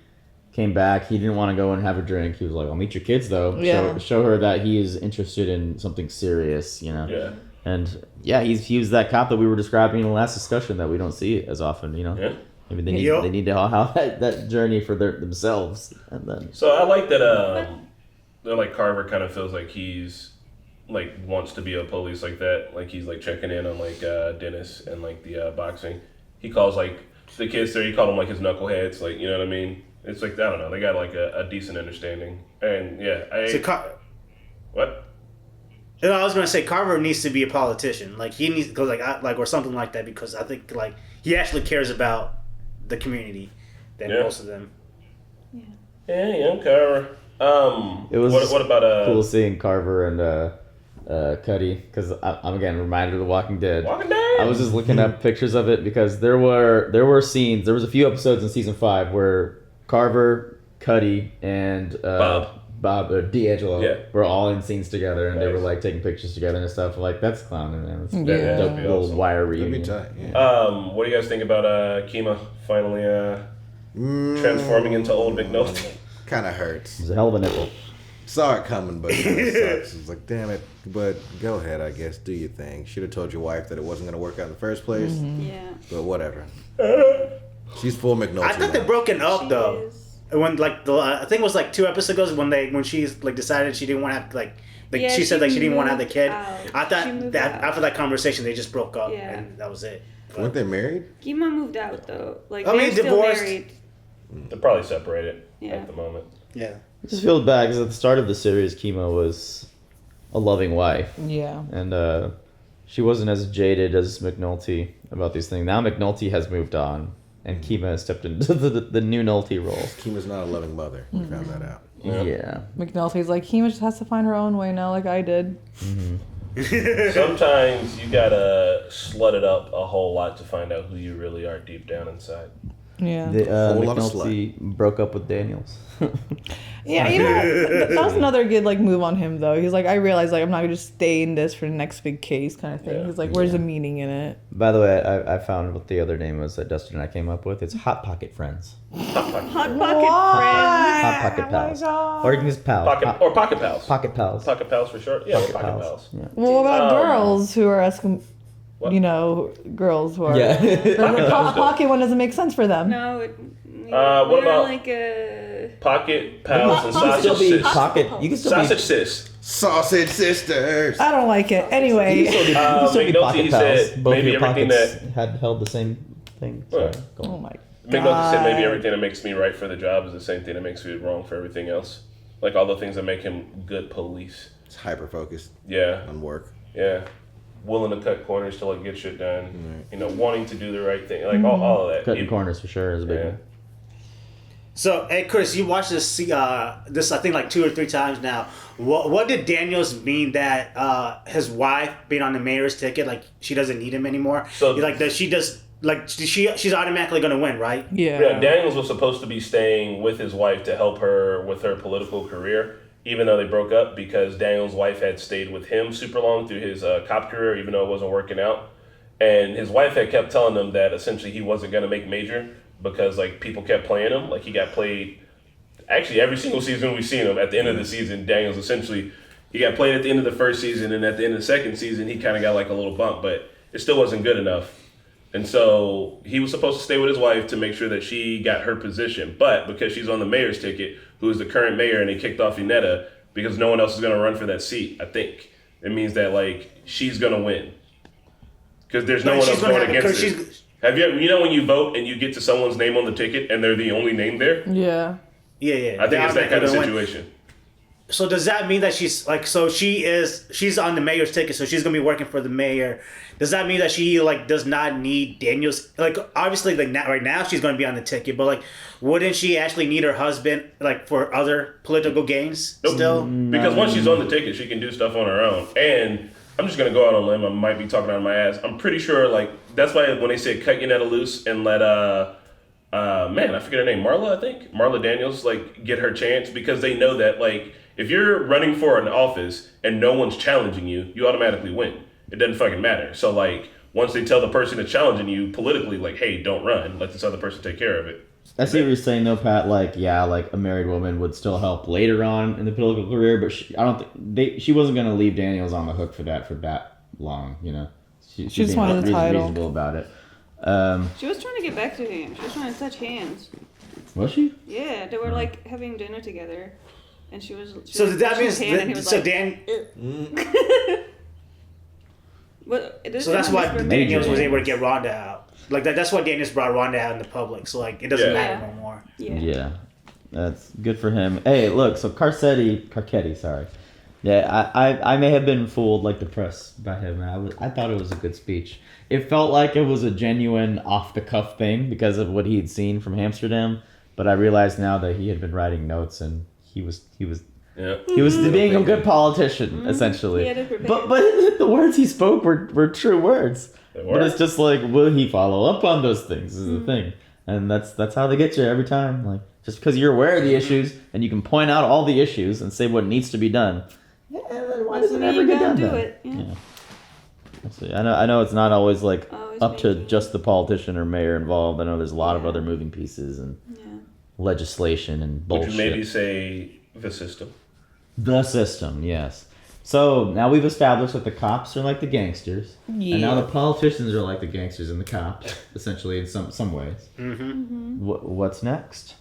came back. He didn't want to go and have a drink. He was like, I'll meet your kids though.
Yeah.
Show her that he is interested in something serious, you know.
Yeah.
And yeah, he was that cop that we were describing in the last discussion that we don't see as often, you know.
Yeah.
Maybe they need to have that journey for themselves, and then.
So I like that. Like Carver kind of feels like he's like wants to be a police like that. Like he's like checking in on like Dennis and like the boxing. He calls like the kids there. He called them like his knuckleheads. Like, you know what I mean? It's like, I don't know. They got like a decent understanding. And yeah, what?
You know, I was gonna say Carver needs to be a politician. Like he needs to go like or something like that, because I think like he actually cares about the community than most of them.
Yeah, Carver.
It was
what about
cool seeing Carver and Cuddy, because I'm again reminded of The Walking Dead.
Walking Dead.
I was just looking up pictures of it because there were scenes. There was a few episodes in season 5 where Carver, Cuddy, and Bob or D'Angelo were all in scenes together, and they were like taking pictures together and stuff. Like, that's clowning, man. It's a dope little wire reunion.
What do you guys think about Kima finally transforming into old McNulty?
Kind of hurts.
It's a hell of a nipple.
Saw it coming, but it kinda sucks. It's like, damn it. But go ahead, I guess. Do your thing. Should have told your wife that it wasn't going to work out in the first place.
Yeah.
But whatever. She's full McNulty.
I thought they're broken up though. When like I think it was like 2 episodes ago when she's like decided she didn't want to have like she said like she didn't want to have the kid. I thought that after that conversation they just broke up and that was it.
Weren't they married?
Kima moved out though. Like,
I mean,
they're still
divorced.
married.
They're probably separated at the moment.
Yeah.
I just feel bad because at the start of the series, Kima was a loving wife.
Yeah.
And she wasn't as jaded as McNulty about these things. Now McNulty has moved on, and Kima has stepped into the new Nulty role.
Kima's not a loving mother. We found that out.
Yeah.
McNulty's like, Kima just has to find her own way now, like I did.
Sometimes you gotta slut it up a whole lot to find out who you really are deep down inside.
Yeah.
McNulty broke up with Daniels.
Yeah, you know, that was another good like move on him though. He's like, I realized like I'm not gonna just stay in this for the next big case kind of thing. He's like, where's the meaning in it?
By the way, I found what the other name was that Dustin and I came up with. It's Hot Pocket Friends.
Hot Pocket Friends.
Hot Pocket Pals. Or you can just Pals.
Pocket Pals.
Pocket Pals.
Pocket Pals for short. Yeah, Pocket Pals.
Yeah.
Well, what about girls who are asking, you know, girls who are the pocket one doesn't make sense for them.
No.
What about
like
Pocket Pals and Sausage Sis?
You can still
Sausage
be
Sis.
Sausage Sisters.
I don't like it. Anyway.
You can still be
McNulty
Pocket Pals.
said
Both of
maybe
your
everything
pockets
that
had held the same thing. So, go on.
Oh my
McNulty said maybe everything that makes me right for the job is the same thing that makes me wrong for everything else. Like all the things that make him good police.
It's hyper focused.
Yeah.
On work.
Yeah. Willing to cut corners to like get shit done. You know, wanting to do the right thing. Like all of that.
Cutting corners for sure is a big one.
So, hey Chris, you watched this this I think like 2 or 3 times now. What did Daniels mean that his wife being on the mayor's ticket, like she doesn't need him anymore? So like that she's automatically gonna win, right?
Yeah. Daniels was supposed to be staying with his wife to help her with her political career, even though they broke up, because Daniels' wife had stayed with him super long through his cop career, even though it wasn't working out. And his wife had kept telling him that essentially he wasn't gonna make major, because like people kept playing him. Like he got played actually every single season we've seen him. At the end of the season, Daniels essentially he got played at the end of the first season, and at the end of the second season he kind of got like a little bump, but it still wasn't good enough. And so he was supposed to stay with his wife to make sure that she got her position. But because she's on the mayor's ticket, who is the current mayor, and they kicked off Unetta because no one else is going to run for that seat, I think it means that like she's going to win. Because there's no one else going against her. Have you know when you vote and you get to someone's name on the ticket and they're the only name there?
Yeah.
Yeah.
I think it's that kind of situation.
So does that mean that she's like, so she's on the mayor's ticket, so she's gonna be working for the mayor. Does that mean that she like does not need Daniel's, like obviously like right now she's gonna be on the ticket, but like wouldn't she actually need her husband like for other political gains still?
Because once she's on the ticket, she can do stuff on her own. And I'm just gonna go out on a limb. I might be talking out of my ass. I'm pretty sure like that's why when they say cut your net loose and let man, I forget her name, Marla, I think Marla Daniels, like get her chance, because they know that like if you're running for an office and no one's challenging you, you automatically win. It doesn't fucking matter. So like once they tell the person that's challenging you politically, like, hey, don't run, let this other person take care of it.
I see what you're saying though, Pat. Like, yeah, like a married woman would still help later on in the political career, but she wasn't gonna leave Daniels on the hook for that long, you know. She
just wanted the title.
Reasonable about it.
She was trying to get back to him. She was trying to touch hands.
Was she?
Yeah, they were like having dinner together, and she was.
So
was
that means
touching his hand, and he was
so
like,
Dan.
So
that's why Daniels was able to get Rhonda out. Like that's why Daniels brought Rhonda out in the public. So like it doesn't matter no more.
Yeah, that's good for him. Hey, look, so Carcetti, sorry. Yeah, I may have been fooled like the press by him. I thought it was a good speech. It felt like it was a genuine off the cuff thing because of what he had seen from Hamsterdam. But I realized now that he had been writing notes and he was being a good politician essentially. But the words he spoke were true words. But it's just like, will he follow up on those things is the thing. And that's how they get you every time. Like just because you're aware of the issues and you can point out all the issues and say what needs to be done. Yeah, then why does it never get done? Yeah. See, I know it's not always like up to just the politician or mayor involved. I know there's a lot of other moving pieces and legislation and bullshit.
Would you maybe say the system?
The system, yes. So now we've established that the cops are like the gangsters, and now the politicians are like the gangsters and the cops, essentially in some ways. What's next?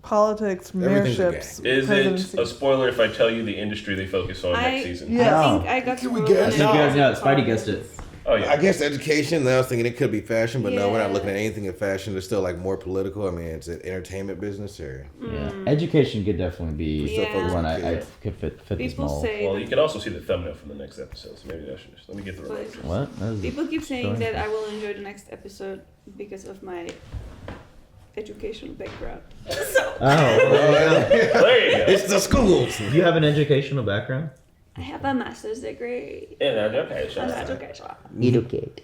Politics, mayorships.
Is it a spoiler if I tell you the industry they focus on next season?
Yeah.
I think I got to
we guess?
No, Spidey guessed it.
Oh yeah.
I guess education. Then I was thinking it could be fashion, but no, we're not looking at anything in fashion. It's still like more political. I mean, it's an entertainment business or
Education could definitely be one I could fit this mold.
Well, you can also see the thumbnail from the next episode, so maybe I should let me get the reminder.
What?
People keep saying that I will enjoy the next episode because of my educational background.
There you go.
It's the schools.
You have an educational background?
I have a master's degree.
In education.
Educate.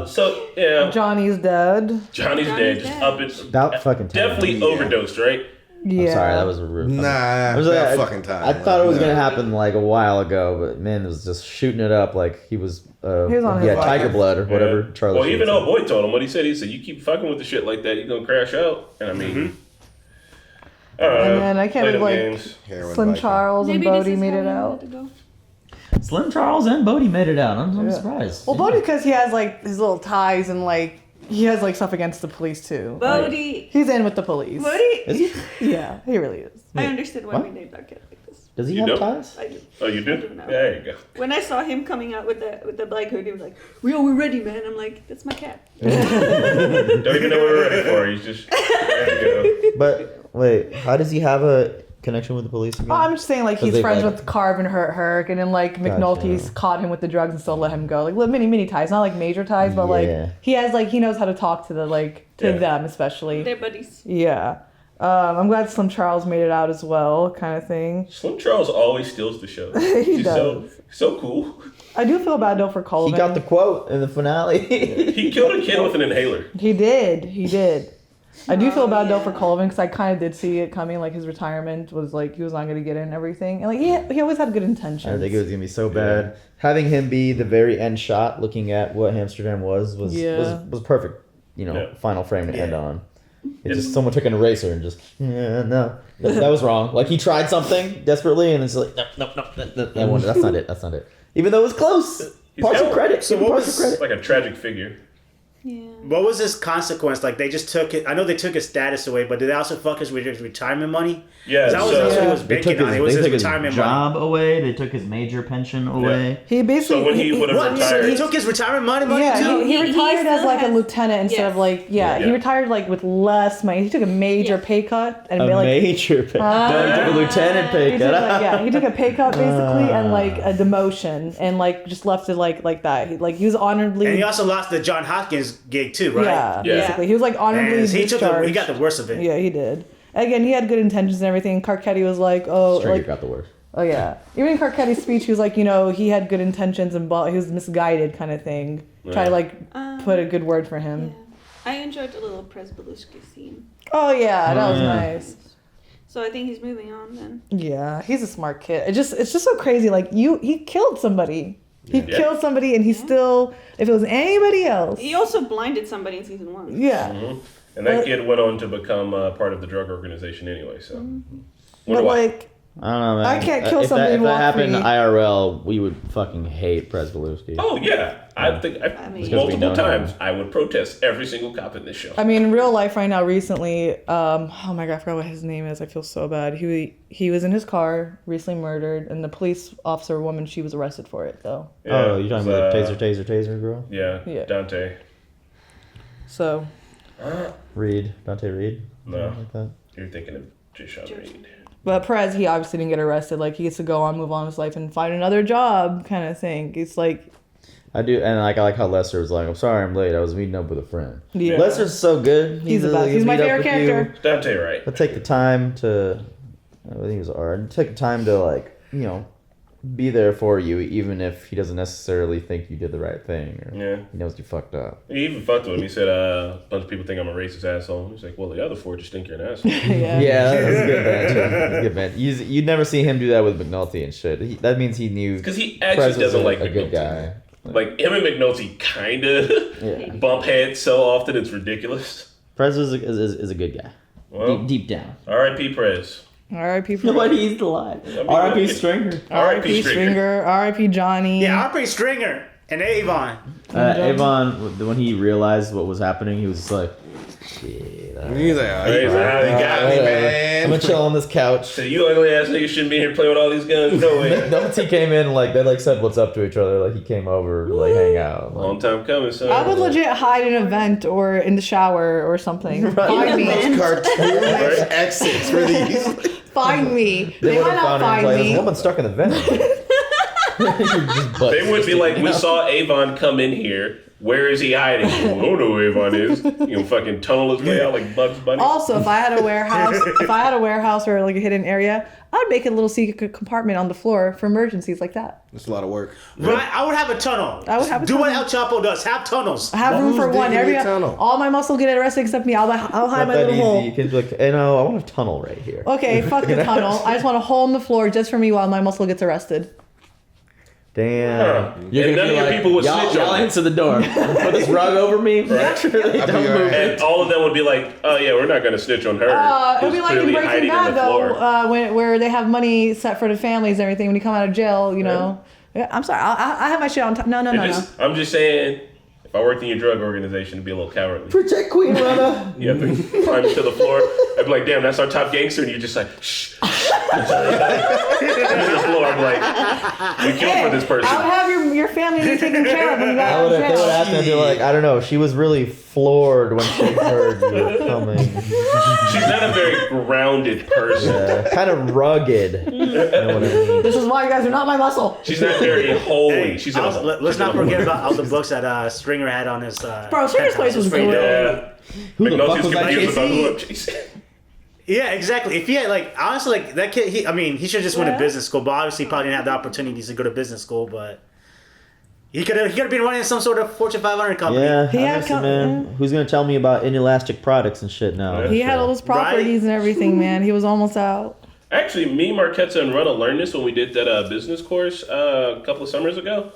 So yeah.
Johnny's dead.
Johnny's dead. Just up it.
About fucking time.
Definitely overdosed, right?
Yeah.
I'm sorry, that was a rude.
Nah,
that
fucking time.
I thought it was gonna happen like a while ago, but man, it was just shooting it up like he was.
He was on his
Tiger Blood or whatever.
Yeah.
Charlie.
Well, even old boy told him what he said. He said, "You keep fucking with the shit like that, you're gonna crash out." And I mean,
and then I can't believe
games.
Slim Charles and Bodie made it out.
Slim Charles and Bodie made it out. I'm surprised.
Well, Bodie because he has like his little ties and like he has like stuff against the police too.
Bodie.
Like, he's in with the police.
Bodie.
Is he?
Yeah, he really is.
I understood why we named our cat like this.
Does he
You
have
do?
ties?
I do.
Oh, you do?
I do now.
There you go.
When I saw him coming out with the black hoodie, he was like, we're ready, man. I'm like, that's my cat.
Don't even know what we're ready for. He's just there you go.
But wait, how does he have a connection with the police again?
Oh, I'm just saying like he's
they,
friends
like-
with Carvin and Herc, and then like McNulty's caught him with the drugs and still let him go. Like little mini ties, not like major ties, but like he has like he knows how to talk to the them especially.
They're buddies.
Yeah. I'm glad Slim Charles made it out as well, kind of thing.
Slim Charles always steals the show.
He
He's
does.
so cool.
I do feel bad though for Colvin.
He got the quote in the finale.
He killed a kid with an inhaler.
He did. I do feel bad though for Colvin because I kind of did see it coming. Like his retirement was like he was not going to get in and everything, and like he always had good intentions.
I think it was gonna be so bad. Having him be the very end shot, looking at what Hamsterdam was perfect. You know, final frame to end on. It's just someone took an eraser and just no, that was wrong. Like he tried something desperately and it's like no, that's not it. Even though it was close. Partial credit.
So what was like a tragic figure?
Yeah.
What was his consequence? Like they just took it. I know they took his status away, but did they also fuck his retirement money?
Yeah,
that was what he was banking on. It was his retirement
job
money.
away. They took his major pension away.
He basically.
So when he would have retired,
He took his retirement money too.
He retired
he
as
still
like a
has-
lieutenant instead of like he retired like with less money. He took a major pay cut and
A
made, like
major pay. No, he took a lieutenant pay
he
cut.
took, like, he took a pay cut basically and like a demotion and like just left it like that. He was honorably.
And he also lost the John Hopkins gig too, right?
Yeah, basically he was like honorably
And he
discharged.
he got the worst of it.
Yeah, he did. Again, he had good intentions and everything. Carcetti was like, oh,
Stringer
like,
got the worst.
oh yeah. Even in Carcetti's speech, he was like, he had good intentions and he was misguided kind of thing. Try to like put a good word for him.
I enjoyed the little Presbeluski scene.
Oh yeah, that was nice.
So I think he's moving on then.
Yeah, he's a smart kid. It's just so crazy. Like he killed somebody. He killed somebody, and he still. If it was anybody else,
He also blinded somebody in season 1.
yeah.
Mhm. And that kid went on to become part of the drug organization anyway. So,
But like,
I don't know, man.
I can't kill
if
somebody
If that
walk
happened
free.
IRL, we would fucking hate Presbeluski.
oh yeah, I think
mean-
multiple times I would protest every single cop in this show.
I mean, in real life right now, recently, oh my god, I forgot what his name is. I feel so bad. He was in his car, recently murdered, and the police officer woman, she was arrested for it though.
Oh, you're talking about taser girl?
Yeah, Dante.
So.
Dante Reed?
No,
Like that?
you're thinking of Jishawn Reed.
But Perez, he obviously didn't get arrested. Like he gets to go on, move on with his life, and find another job, kind of thing. It's like.
I do, and like I like how Lester was like, "I'm sorry, I'm late. I was meeting up with a friend."
Yeah.
Lester's so good.
He's the best. He's my favorite character.
Dante, right?
He'll take the time to. I think it was Art. Take the time to be there for you, even if he doesn't necessarily think you did the right thing, or he knows you fucked up.
He even fucked with him. He said, a bunch of people think I'm a racist asshole. He's like, well, the other 4 just think you're an asshole.
Yeah, that's a good man. That's a good man. You'd never see him do that with McNulty and shit. That means he knew.
Because he actually doesn't like
a good
McNulty.
guy.
Like, him and McNulty kind of bump heads so often, it's ridiculous.
Prez is a good guy.
Well,
deep down.
R.I.P. Prez.
R.I.P.
Nobody's alive. R.I.P. Stringer.
R.I.P. Stringer. R.I.P. Johnny.
Yeah, R.I.P. Stringer and Avon.
Avon, when he realized what was happening, he was just like, shit.
He's like,
He got me, man.
I'm gonna chill on this couch.
So you ugly ass niggas shouldn't be here playing with all these guns. No way.
McNulty came in, they said what's up to each other. Like he came over to hang out.
Long time coming, son.
I would legit hide in an event or in the shower or something. Find me.
Cartoon exits for these.
Find me. They might not find me.
Someone's stuck in the vent.
They would be like, we saw Avon come in here. Where is he hiding? I don't know where Avon is. You know, fucking tunnel his way out like Bugs Bunny.
Also, if I had a warehouse or like a hidden area, I would make a little secret compartment on the floor for emergencies like that.
That's a lot of work.
Right, I would have a tunnel.
I would have a
Do what
tunnel.
El Chapo does. Have tunnels.
I have room for one. All my muscle get arrested except me. I'll hide my little hole.
You can be like, hey, no, I want a tunnel right here.
Okay, fuck the tunnel. I just want a hole in the floor just for me while my muscle gets arrested.
Damn. You're
And
gonna
none
be
of your
like,
people would
y'all,
snitch on
y'all
me.
answer the door. Put this rug over me. Make sure they don't move
And
it.
all of them would be like, oh yeah, we're not going to snitch on her.
It'll be
Who's
like in
clearly
Breaking
hiding
Bad
on the floor.
though, where they have money set for the families and everything. When you come out of jail, you know. Yeah, I'm sorry. I have my shit on top. No.
I'm just saying, if I worked in your drug organization, it'd be a little cowardly.
Protect Queen Rana.
You have to climb to the floor. I'd be like, damn, that's our top gangster. And you're just like, shh. To the floor, I'm like, we killed for this person.
I would have your family taken care of when you got out of
They would
jail.
ask me, I'd be like, I don't know. She was really floored when she heard you were coming.
She's not a very grounded person.
Yeah, kind of rugged. You know what I mean?
This is why you guys are not my muscle.
She's not very holy.
Hey,
She's in a
let's not forget about all the books that Stringer had on his.
Bro, Stringer's place was
pretty
great.
Yeah.
Who the fuck
McNulty's
was that
confused about
JC?
who I'm chasing.
Yeah, exactly. If he had honestly that kid, he should have just went to business school. But obviously, he probably didn't have the opportunities to go to business school. But he could have been running some sort of Fortune 500 company.
Yeah, honestly, man. Who's gonna tell me about inelastic products and shit now?
He had all those properties and everything, man. He was almost out.
Actually, me, Marquetta, and Rana learned this when we did that business course a couple of summers ago.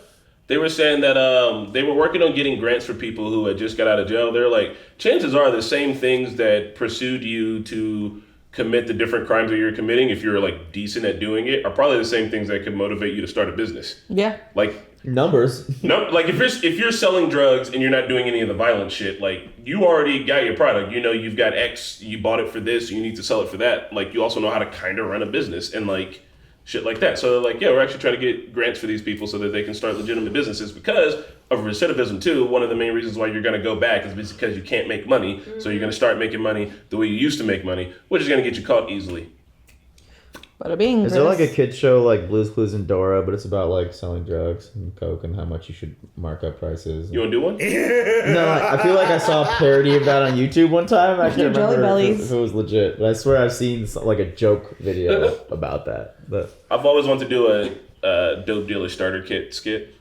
They were saying that they were working on getting grants for people who had just got out of jail. They're like, chances are the same things that pursued you to commit the different crimes that you're committing, if you're like decent at doing it, are probably the same things that could motivate you to start a business.
Yeah.
Like
numbers.
No, like if you're selling drugs and you're not doing any of the violent shit, like you already got your product. You know you've got X, you bought it for this, you need to sell it for that. Like you also know how to kind of run a business and like shit like that. So like, yeah, we're actually trying to get grants for these people so that they can start legitimate businesses because of recidivism too. One of the main reasons why you're going to go back is because you can't make money. So you're going to start making money the way you used to make money, which is going to get you caught easily.
Bada bing.
Is there like a kid show like Blue's Clues and Dora, but it's about like selling drugs and coke and how much you should mark up prices?
You want to do one?
No, I feel like I saw a parody of that on YouTube one time. I can't remember if it was legit, but I swear I've seen like a joke video about that. But
I've always wanted to do a dope dealer starter kit skit.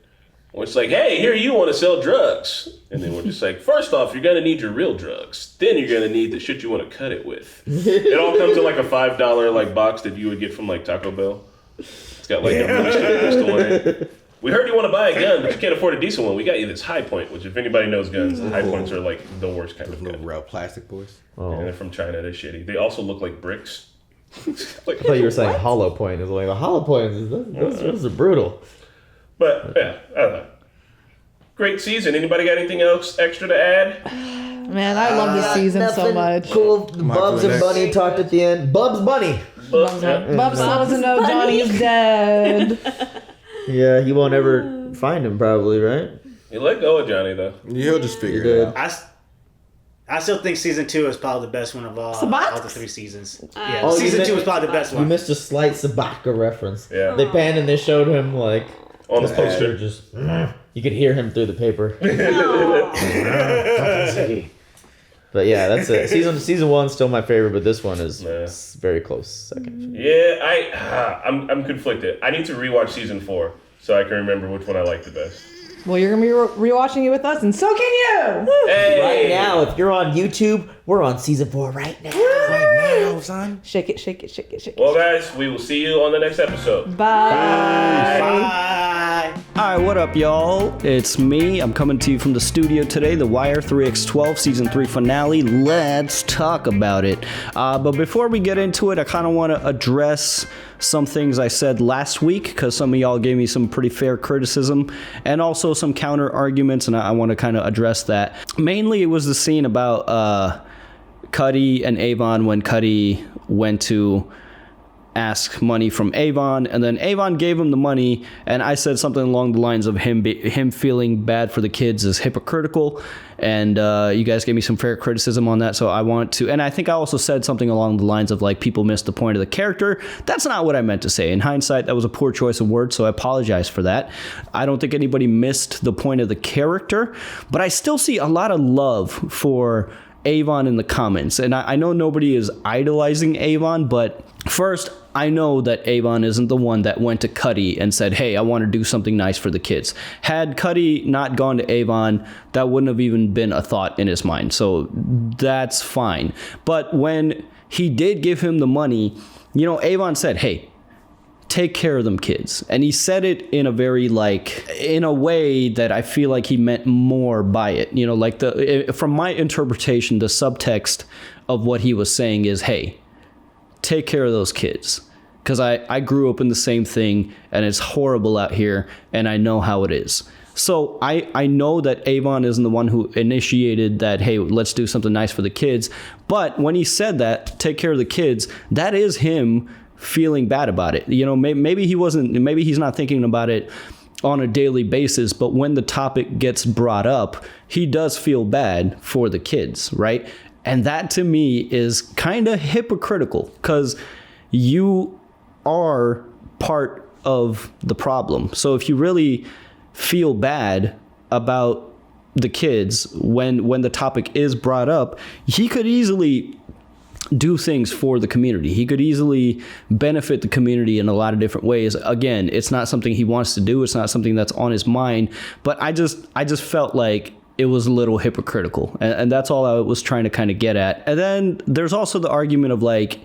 Where it's like, hey, here you want to sell drugs. And then we're just like, first off, you're going to need your real drugs. Then you're going to need the shit you want to cut it with. It all comes in like a $5 like box that you would get from like Taco Bell. It's got like a really stupid pistol in it. We heard you want to buy a gun, but you can't afford a decent one. We got you this High Point, which if anybody knows guns, High Points are like the worst kind of gun.
Real plastic boys.
Oh.
And they're from China. They're shitty. They also look like bricks.
Like, I thought you were saying hollow point. It's like the hollow points. Those are brutal.
But yeah, I don't know. Great season. Anybody got anything else extra to add?
Man, I love this season so much.
Cool. Bubs and Bunny talked at the end. Bubs Bunny.
Bubs doesn't know Johnny's dead.
Yeah, he won't ever find him probably, right?
You let go of Johnny though.
He'll just figure it out.
I still think season 2 is probably the best one of all the 3 seasons. Yeah,
Oh,
season 2 is probably the best
You
one.
missed a slight Sabaka reference.
Yeah.
They panned and they showed him like
on the
his
poster.
Just you could hear him through the paper. But yeah, that's it. Season 1's still my favorite, but this one is very close second.
Yeah, I'm conflicted. I need to rewatch season 4 so I can remember which one I like the best.
Well, you're gonna be rewatching it with us, and so can you.
Hey.
Right now, if you're on YouTube, we're on season 4 right now.
Right now, son.
Shake it, shake it, shake it, shake it.
Well, guys, we will see you on the next episode.
Bye.
Alright, what up, y'all? It's me. I'm coming to you from the studio today, The Wire 3x12 Season 3 finale. Let's talk about it. But before we get into it, I kind of want to address some things I said last week, because some of y'all gave me some pretty fair criticism, and also some counter arguments, and I want to kind of address that. Mainly, it was the scene about Cuddy and Avon when Cuddy went to ask money from Avon, and then Avon gave him the money, and I said something along the lines of him feeling bad for the kids is hypocritical, and you guys gave me some fair criticism on that, so I want to, and I think I also said something along the lines of like people missed the point of the character. That's not what I meant to say. In hindsight, that was a poor choice of words, so I apologize for that. I don't think anybody missed the point of the character, but I still see a lot of love for Avon in the comments, and I know nobody is idolizing Avon, but first, I know that Avon isn't the one that went to Cuddy and said, hey, I want to do something nice for the kids. Had Cuddy not gone to Avon, that wouldn't have even been a thought in his mind, so that's fine. But when he did give him the money, you know, Avon said, hey, take care of them kids. And he said it in a very in a way that I feel like he meant more by it. You know, like from my interpretation, the subtext of what he was saying is, hey, take care of those kids. Because I grew up in the same thing, and it's horrible out here, and I know how it is. So I know that Avon isn't the one who initiated that, hey, let's do something nice for the kids. But when he said that, take care of the kids, that is him feeling bad about it. You know, maybe he's not thinking about it on a daily basis, but when the topic gets brought up, he does feel bad for the kids, right? And that to me is kind of hypocritical, because you are part of the problem. So if you really feel bad about the kids when the topic is brought up, he could easily do things for the community. He could easily benefit the community in a lot of different ways. Again, it's not something he wants to do. It's not something that's on his mind, but I just felt like it was a little hypocritical, and that's all I was trying to kind of get at. And then there's also the argument of like,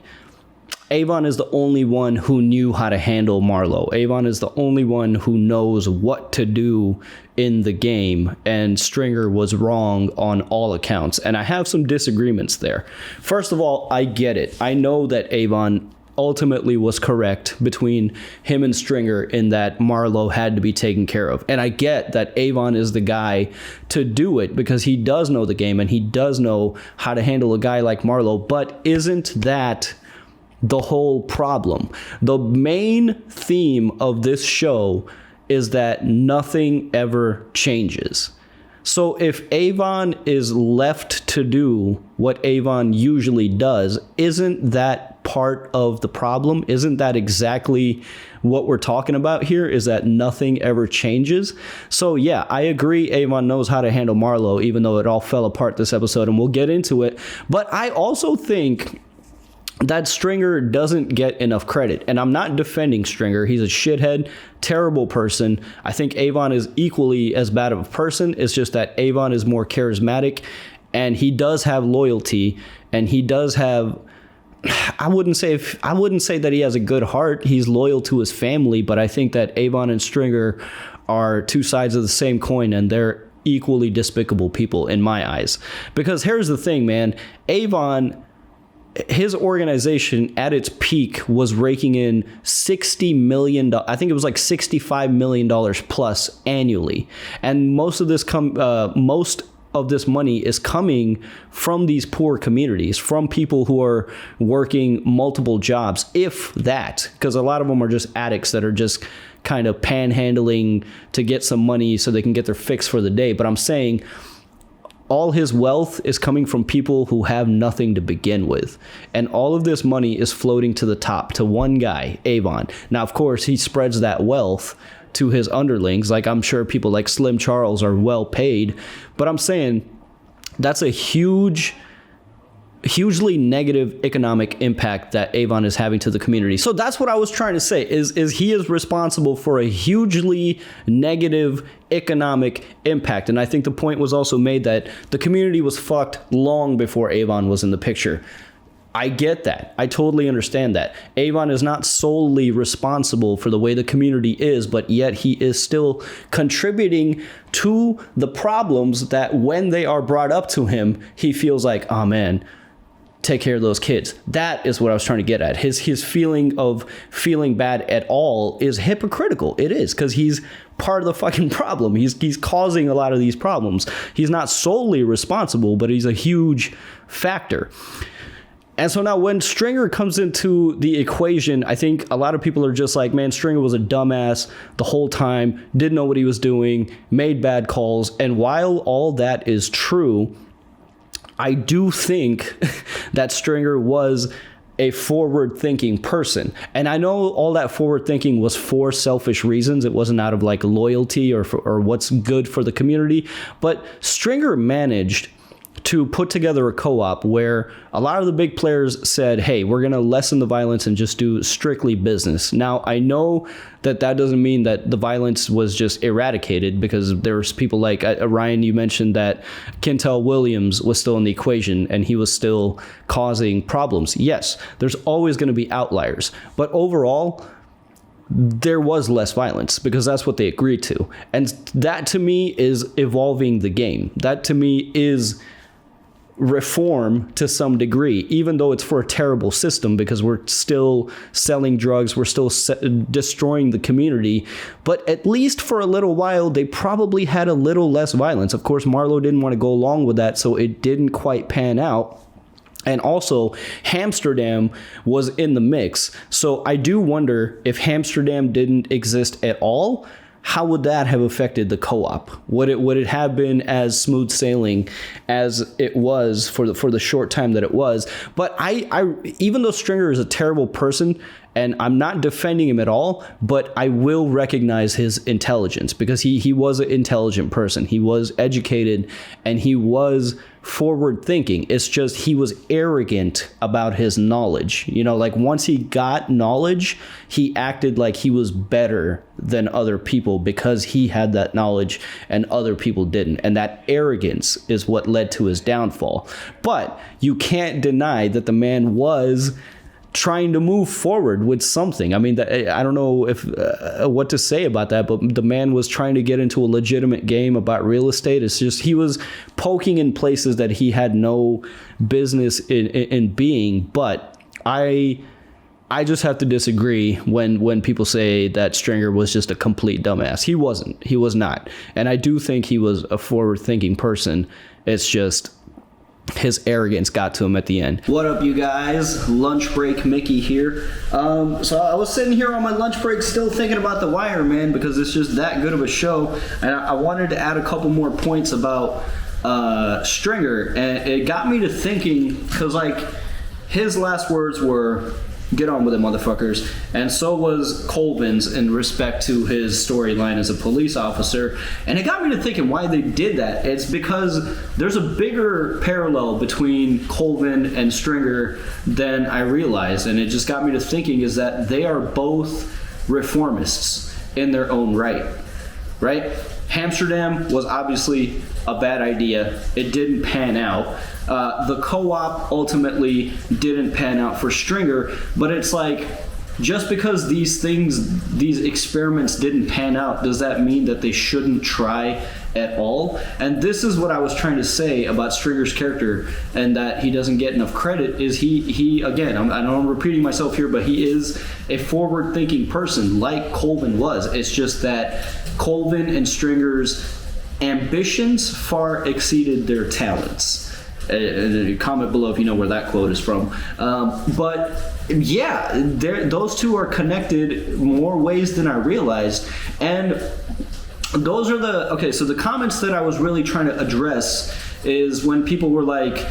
Avon is the only one who knew how to handle Marlo. Avon is the only one who knows what to do in the game, and Stringer was wrong on all accounts. And I have some disagreements there. First of all, I get it. I know that Avon ultimately was correct between him and Stringer in that Marlo had to be taken care of. And I get that Avon is the guy to do it because he does know the game and he does know how to handle a guy like Marlo. But isn't that the whole problem? The main theme of this show is that nothing ever changes. So if Avon is left to do what Avon usually does, isn't that part of the problem? Isn't that exactly what we're talking about here, is that nothing ever changes? So yeah, I agree Avon knows how to handle Marlo, even though it all fell apart this episode, and we'll get into it. But I also think that Stringer doesn't get enough credit. And I'm not defending Stringer. He's a shithead, terrible person. I think Avon is equally as bad of a person. It's just that Avon is more charismatic and he does have loyalty, and he does have, I wouldn't say that he has a good heart. He's loyal to his family, but I think that Avon and Stringer are two sides of the same coin, and they're equally despicable people in my eyes. Because here's the thing, man. Avon, his organization at its peak was raking in $60 million. I think it was like $65 million plus annually. And most of this money is coming from these poor communities, from people who are working multiple jobs, if that, because a lot of them are just addicts that are just kind of panhandling to get some money so they can get their fix for the day. But I'm saying all his wealth is coming from people who have nothing to begin with. And all of this money is floating to the top, to one guy, Avon. Now, of course, he spreads that wealth to his underlings. Like, I'm sure people like Slim Charles are well paid. But I'm saying that's a hugely negative economic impact that Avon is having to the community. So that's what I was trying to say, is he is responsible for a hugely negative economic impact. And I think the point was also made that the community was fucked long before Avon was in the picture. I get that. I totally understand that. Avon is not solely responsible for the way the community is, but yet he is still contributing to the problems that when they are brought up to him, he feels like, oh man, take care of those kids. That is what I was trying to get at. His feeling of feeling bad at all is hypocritical. It is, because he's part of the fucking problem. He's causing a lot of these problems. He's not solely responsible, but he's a huge factor. And so now when Stringer comes into the equation, I think a lot of people are just like, man, Stringer was a dumbass the whole time, didn't know what he was doing, made bad calls. And while all that is true, I do think that Stringer was a forward-thinking person. And I know all that forward-thinking was for selfish reasons. It wasn't out of like loyalty or what's good for the community. But Stringer managed to put together a co-op where a lot of the big players said, hey, we're going to lessen the violence and just do strictly business. Now, I know that doesn't mean that the violence was just eradicated, because there's people like Ryan, you mentioned that Kentel Williams was still in the equation and he was still causing problems. Yes, there's always going to be outliers. But overall, there was less violence because that's what they agreed to. And that to me is evolving the game. That to me is reform to some degree, even though it's for a terrible system, because we're still selling drugs, we're still destroying the community. But at least for a little while, they probably had a little less violence. Of course, Marlo didn't want to go along with that, so it didn't quite pan out. And also, Hamsterdam was in the mix. So I do wonder, if Hamsterdam didn't exist at all, how would that have affected the co-op? Would it have been as smooth sailing as it was for the short time that it was? But I even though Stringer is a terrible person, and I'm not defending him at all, but I will recognize his intelligence, because he was an intelligent person. He was educated and he was forward thinking. It's just he was arrogant about his knowledge. You know, like once he got knowledge, he acted like he was better than other people because he had that knowledge and other people didn't. And that arrogance is what led to his downfall. But you can't deny that the man was trying to move forward with something. I mean, I don't know if what to say about that, but the man was trying to get into a legitimate game about real estate. It's just he was poking in places that he had no business in being. But I just have to disagree when people say that Stringer was just a complete dumbass. He wasn't. He was not. And I do think he was a forward-thinking person. It's just his arrogance got to him at the end. What up, you guys? Lunch break Mickey here. So I was sitting here on my lunch break still thinking about The Wire, man, because it's just that good of a show. And I wanted to add a couple more points about Stringer. And it got me to thinking, because, like, his last words were, "Get on with it, motherfuckers." And so was Colvin's in respect to his storyline as a police officer. And it got me to thinking why they did that. It's because there's a bigger parallel between Colvin and Stringer than I realized. And it just got me to thinking is that they are both reformists in their own right. Right? Hamsterdam was obviously a bad idea. It didn't pan out. The co-op ultimately didn't pan out for Stringer, but it's like, just because these experiments didn't pan out, does that mean that they shouldn't try at all? And this is what I was trying to say about Stringer's character, and that he doesn't get enough credit, is he again, I know I'm repeating myself here, but he is a forward-thinking person like Colvin was. It's just that Colvin and Stringer's ambitions far exceeded their talents. Comment below if you know where that quote is from. But yeah, those two are connected more ways than I realized. And those are so the comments that I was really trying to address is when people were like,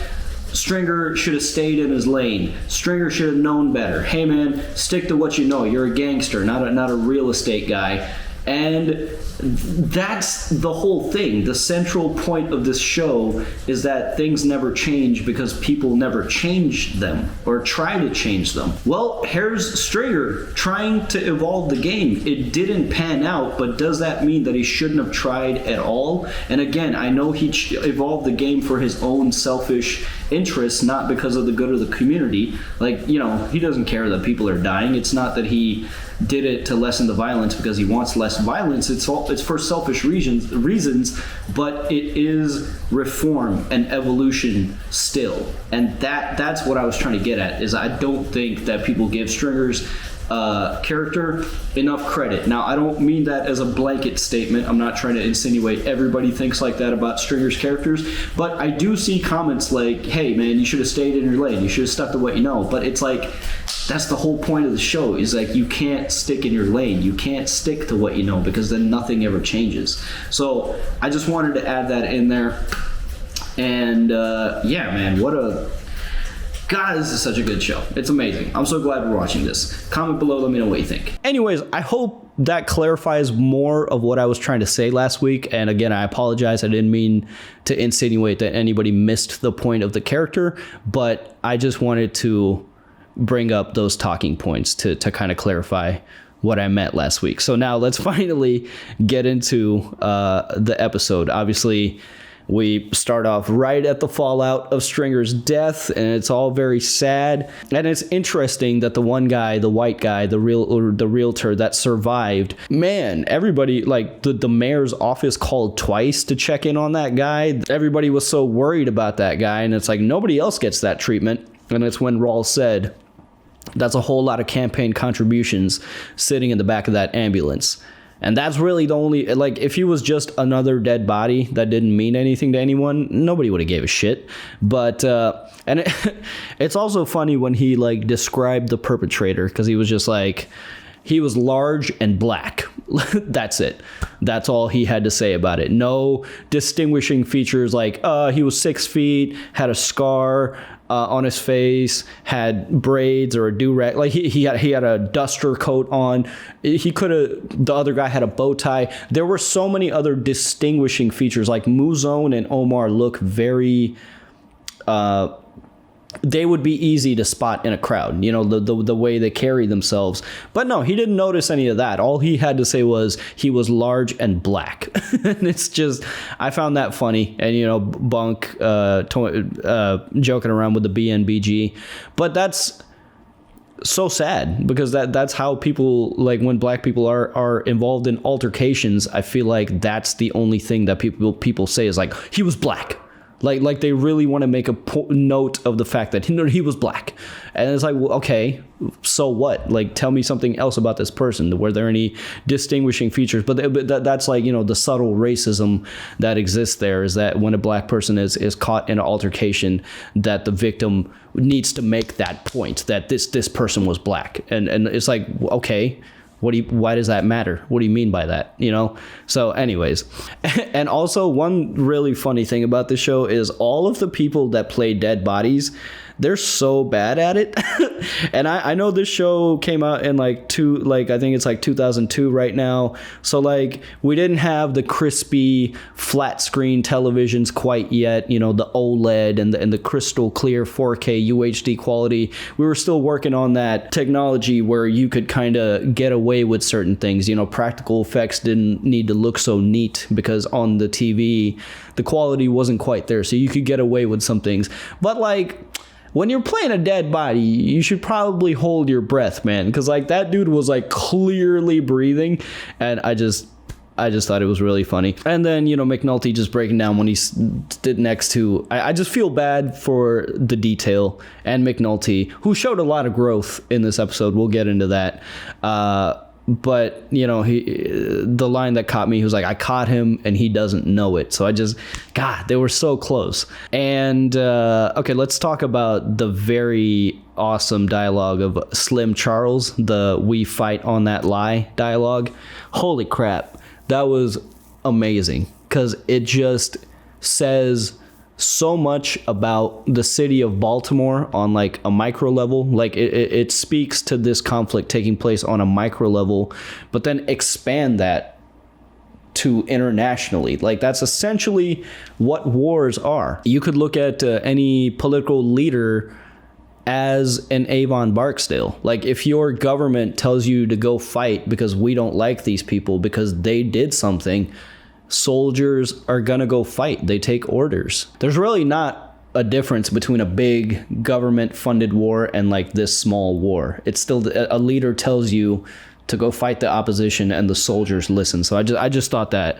Stringer should have stayed in his lane. Stringer should have known better. Hey man, stick to what you know. You're a gangster, not a real estate guy. And that's the whole thing. The central point of this show is that things never change because people never change them or try to change them. Well, here's Stringer trying to evolve the game. It didn't pan out, but does that mean that he shouldn't have tried at all? And again, I know he evolved the game for his own selfish interests, not because of the good of the community. Like, you know, he doesn't care that people are dying. It's not that he did it to lessen the violence because he wants less violence. It's for selfish reasons, but it is reform and evolution still. And that's what I was trying to get at, is I don't think that people give Stringer's character enough credit. Now, I don't mean that as a blanket statement. I'm not trying to insinuate everybody thinks like that about Stringer's characters, but I do see comments like, hey man, you should have stayed in your lane, you should have stuck to what you know. But it's like, that's the whole point of the show, is like, you can't stick in your lane, you can't stick to what you know, because then nothing ever changes. So I just wanted to add that in there. And yeah, man, God, this is such a good show. It's amazing. I'm so glad we're watching this. Comment below, let me know what you think. Anyways, I hope that clarifies more of what I was trying to say last week. And again, I apologize. I didn't mean to insinuate that anybody missed the point of the character, but I just wanted to bring up those talking points to kind of clarify what I meant last week. So now let's finally get into the episode. Obviously, we start off right at the fallout of Stringer's death, and it's all very sad. And it's interesting that the one guy, the white guy, the realtor that survived, man, everybody, like the mayor's office called twice to check in on that guy. Everybody was so worried about that guy, and it's like nobody else gets that treatment. And it's when Rawls said, that's a whole lot of campaign contributions sitting in the back of that ambulance. And that's really the only, like, if he was just another dead body that didn't mean anything to anyone, nobody would have gave a shit. But, and it's also funny when he, like, described the perpetrator, because he was just like, he was large and black. That's it. That's all he had to say about it. No distinguishing features like, he was 6 feet, had a scar on his face, had braids or a do-rag. Like he had a duster coat on. The other guy had a bow tie. There were so many other distinguishing features. Like Muzone and Omar look very, they would be easy to spot in a crowd, you know, the way they carry themselves. But no, he didn't notice any of that. All he had to say was he was large and black. And it's just, I found that funny. And, you know, Bunk joking around with the BNBG. But that's so sad, because that's how people, like, when black people are involved in altercations, I feel like that's the only thing that people say is like, he was black. Like they really want to make a note of the fact that he was black. And it's like, well, okay, so what? Like, tell me something else about this person. Were there any distinguishing features? But that's like, the subtle racism that exists there, is that when a black person is caught in an altercation, that the victim needs to make that point that this person was black. And it's like, okay, why does that matter? What do you mean by that? So anyways, and also one really funny thing about the show is all of the people that play dead bodies, they're so bad at it. And I know this show came out in I think it's like 2002 right now. So like we didn't have the crispy flat screen televisions quite yet, the OLED and the crystal clear 4K UHD quality. We were still working on that technology where you could kind of get away with certain things. Practical effects didn't need to look so neat because on the TV, the quality wasn't quite there. So you could get away with some things. But like, when you're playing a dead body, you should probably hold your breath, man. Because like that dude was like clearly breathing. And I just thought it was really funny. And then, McNulty just breaking down when he stood next to... I just feel bad for the detail and McNulty, who showed a lot of growth in this episode. We'll get into that. But, the line that caught me, he was like, I caught him and he doesn't know it. So God, they were so close. And, okay, let's talk about the very awesome dialogue of Slim Charles, the "we fight on that lie" dialogue. Holy crap. That was amazing, because it just says so much about the city of Baltimore on like a micro level. Like it speaks to this conflict taking place on a micro level, but then expand that to internationally. Like that's essentially what wars are. You could look at any political leader as an Avon Barksdale. Like if your government tells you to go fight because we don't like these people because they did something, soldiers are gonna go fight. They take orders. There's really not a difference between a big government funded war and like this small war. It's still a leader tells you to go fight the opposition and the soldiers listen. So I just thought that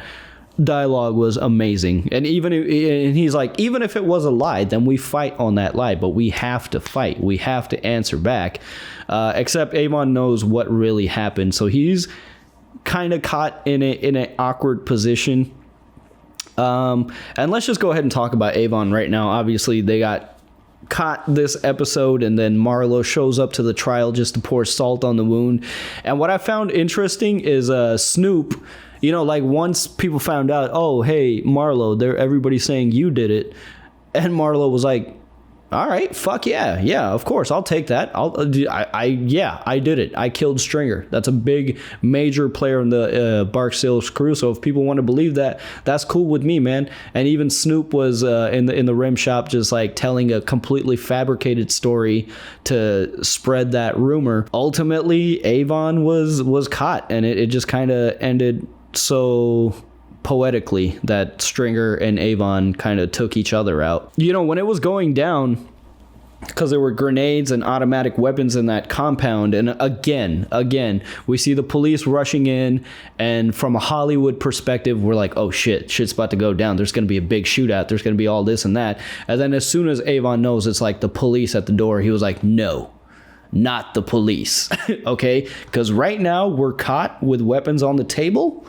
dialogue was amazing. And he's like, even if it was a lie, then we fight on that lie, but we have to fight. We have to answer back. Except Avon knows what really happened. So he's kind of caught in an awkward position. And let's just go ahead and talk about Avon right now. Obviously, they got caught this episode, and then Marlo shows up to the trial just to pour salt on the wound. And what I found interesting is Snoop, like once people found out, oh, hey, Marlo, everybody's saying you did it. And Marlo was like, all right, fuck yeah, of course, I'll take that. I did it. I killed Stringer. That's a big, major player in the Barksdale crew. So if people want to believe that, that's cool with me, man. And even Snoop was in the rim shop, just like telling a completely fabricated story to spread that rumor. Ultimately, Avon was caught, and it just kind of ended so poetically that Stringer and Avon kind of took each other out. When it was going down, because there were grenades and automatic weapons in that compound, and again, we see the police rushing in, and from a Hollywood perspective, we're like, oh shit's about to go down. There's going to be a big shootout. There's going to be all this and that. And then as soon as Avon knows it's like the police at the door, he was like, no, not the police. Okay? Because right now we're caught with weapons on the table,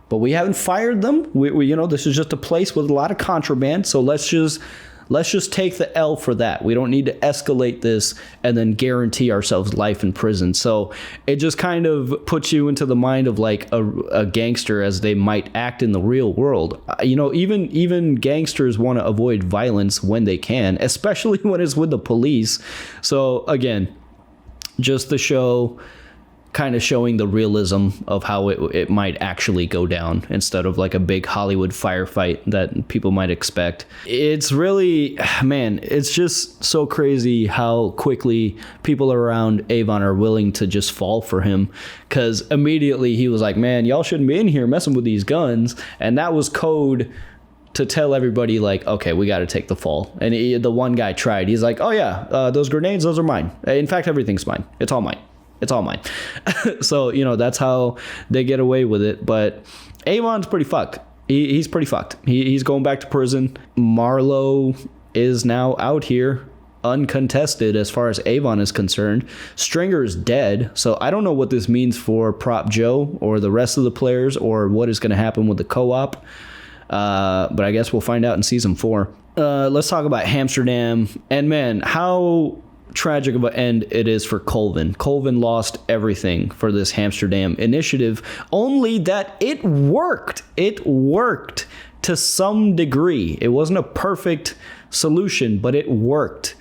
but we haven't fired them. We this is just a place with a lot of contraband. So let's just take the L for that. We don't need to escalate this and then guarantee ourselves life in prison. So it just kind of puts you into the mind of like a gangster as they might act in the real world. Even gangsters want to avoid violence when they can, especially when it's with the police. So again, just the show kind of showing the realism of how it might actually go down instead of like a big Hollywood firefight that people might expect. It's really, man, it's just so crazy how quickly people around Avon are willing to just fall for him, because immediately he was like, man, y'all shouldn't be in here messing with these guns. And that was code to tell everybody like, okay, we got to take the fall. And the one guy tried. He's like, oh yeah, those grenades, those are mine. In fact, everything's mine. It's all mine. It's all mine. So, you know, that's how they get away with it. But Avon's pretty fucked. He's pretty fucked. He's going back to prison. Marlowe is now out here uncontested as far as Avon is concerned. Stringer is dead. So I don't know what this means for Prop Joe or the rest of the players or what is going to happen with the co-op. But I guess we'll find out in season 4. Let's talk about Hamsterdam. And man, how tragic of an end it is for Colvin. Colvin lost everything for this Hamsterdam initiative, only that it worked. It worked to some degree. It wasn't a perfect solution, but it worked.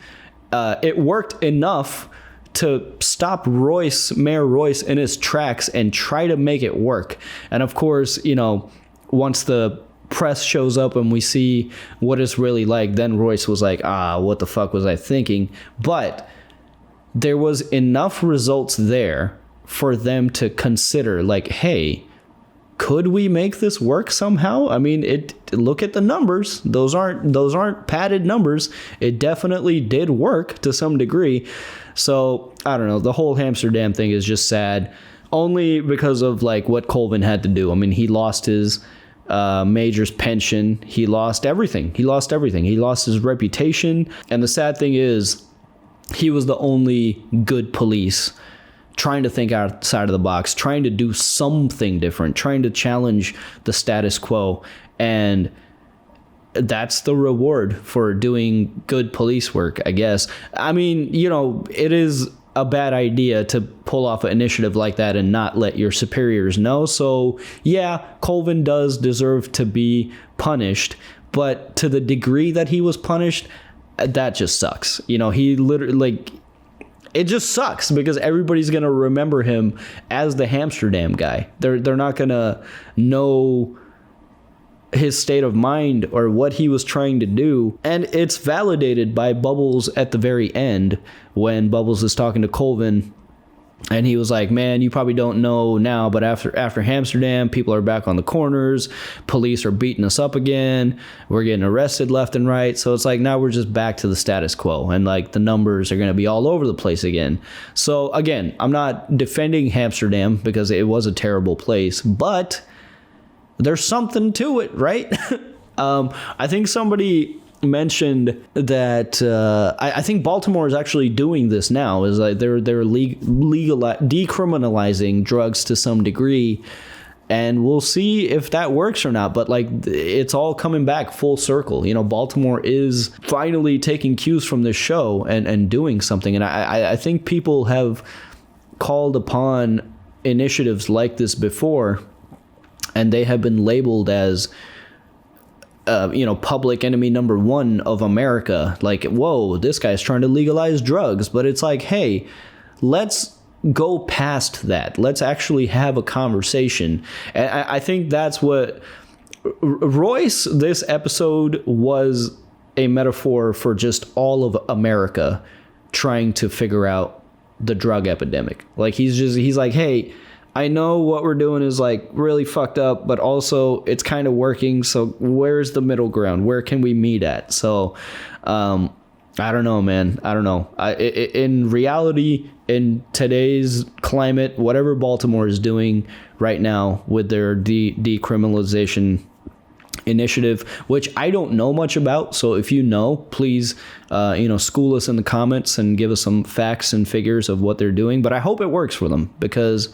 It worked enough to stop Mayor Royce in his tracks and try to make it work. And of course, you know, once the press shows up and we see what it's really like, then Royce was like, what the fuck was I thinking? But there was enough results there for them to consider like, hey, could we make this work somehow? I mean, look at the numbers. Those aren't padded numbers. It definitely did work to some degree. So I don't know. The whole Hamsterdam thing is just sad, only because of like what Colvin had to do. I mean, he lost his major's pension. He lost everything. He lost his reputation. And the sad thing is, he was the only good police trying to think outside of the box, trying to do something different, trying to challenge the status quo. And that's the reward for doing good police work, I guess. I mean, you know, it is a bad idea to pull off an initiative like that and not let your superiors know. So yeah, Colvin does deserve to be punished, but to the degree that he was punished, that just sucks. You know, he literally, like, it just sucks because everybody's gonna remember him as the Hamsterdam guy. They're not gonna know his state of mind or what he was trying to do. And it's validated by Bubbles at the very end when Bubbles is talking to Colvin and he was like, man, you probably don't know now, but after Hamsterdam, people are back on the corners, police are beating us up again, we're getting arrested left and right. So it's like, now we're just back to the status quo and like the numbers are going to be all over the place again. So again, I'm not defending Hamsterdam because it was a terrible place, but there's something to it, right? I think somebody mentioned that I think Baltimore is actually doing this now. Is like they're decriminalizing drugs to some degree, and we'll see if that works or not. But like, it's all coming back full circle. You know, Baltimore is finally taking cues from this show and doing something. And I think people have called upon initiatives like this before, and they have been labeled as public enemy number 1 of America. Like, whoa, this guy's trying to legalize drugs. But it's like, hey, let's go past that. Let's actually have a conversation. And I think that's what Royce, this episode was a metaphor for just all of America trying to figure out the drug epidemic. Like, he's like, hey, I know what we're doing is like really fucked up, but also it's kind of working. So where's the middle ground? Where can we meet at? So I don't know, man. I don't know. In reality, in today's climate, whatever Baltimore is doing right now with their decriminalization initiative, which I don't know much about. So if you know, please, school us in the comments and give us some facts and figures of what they're doing. But I hope it works for them because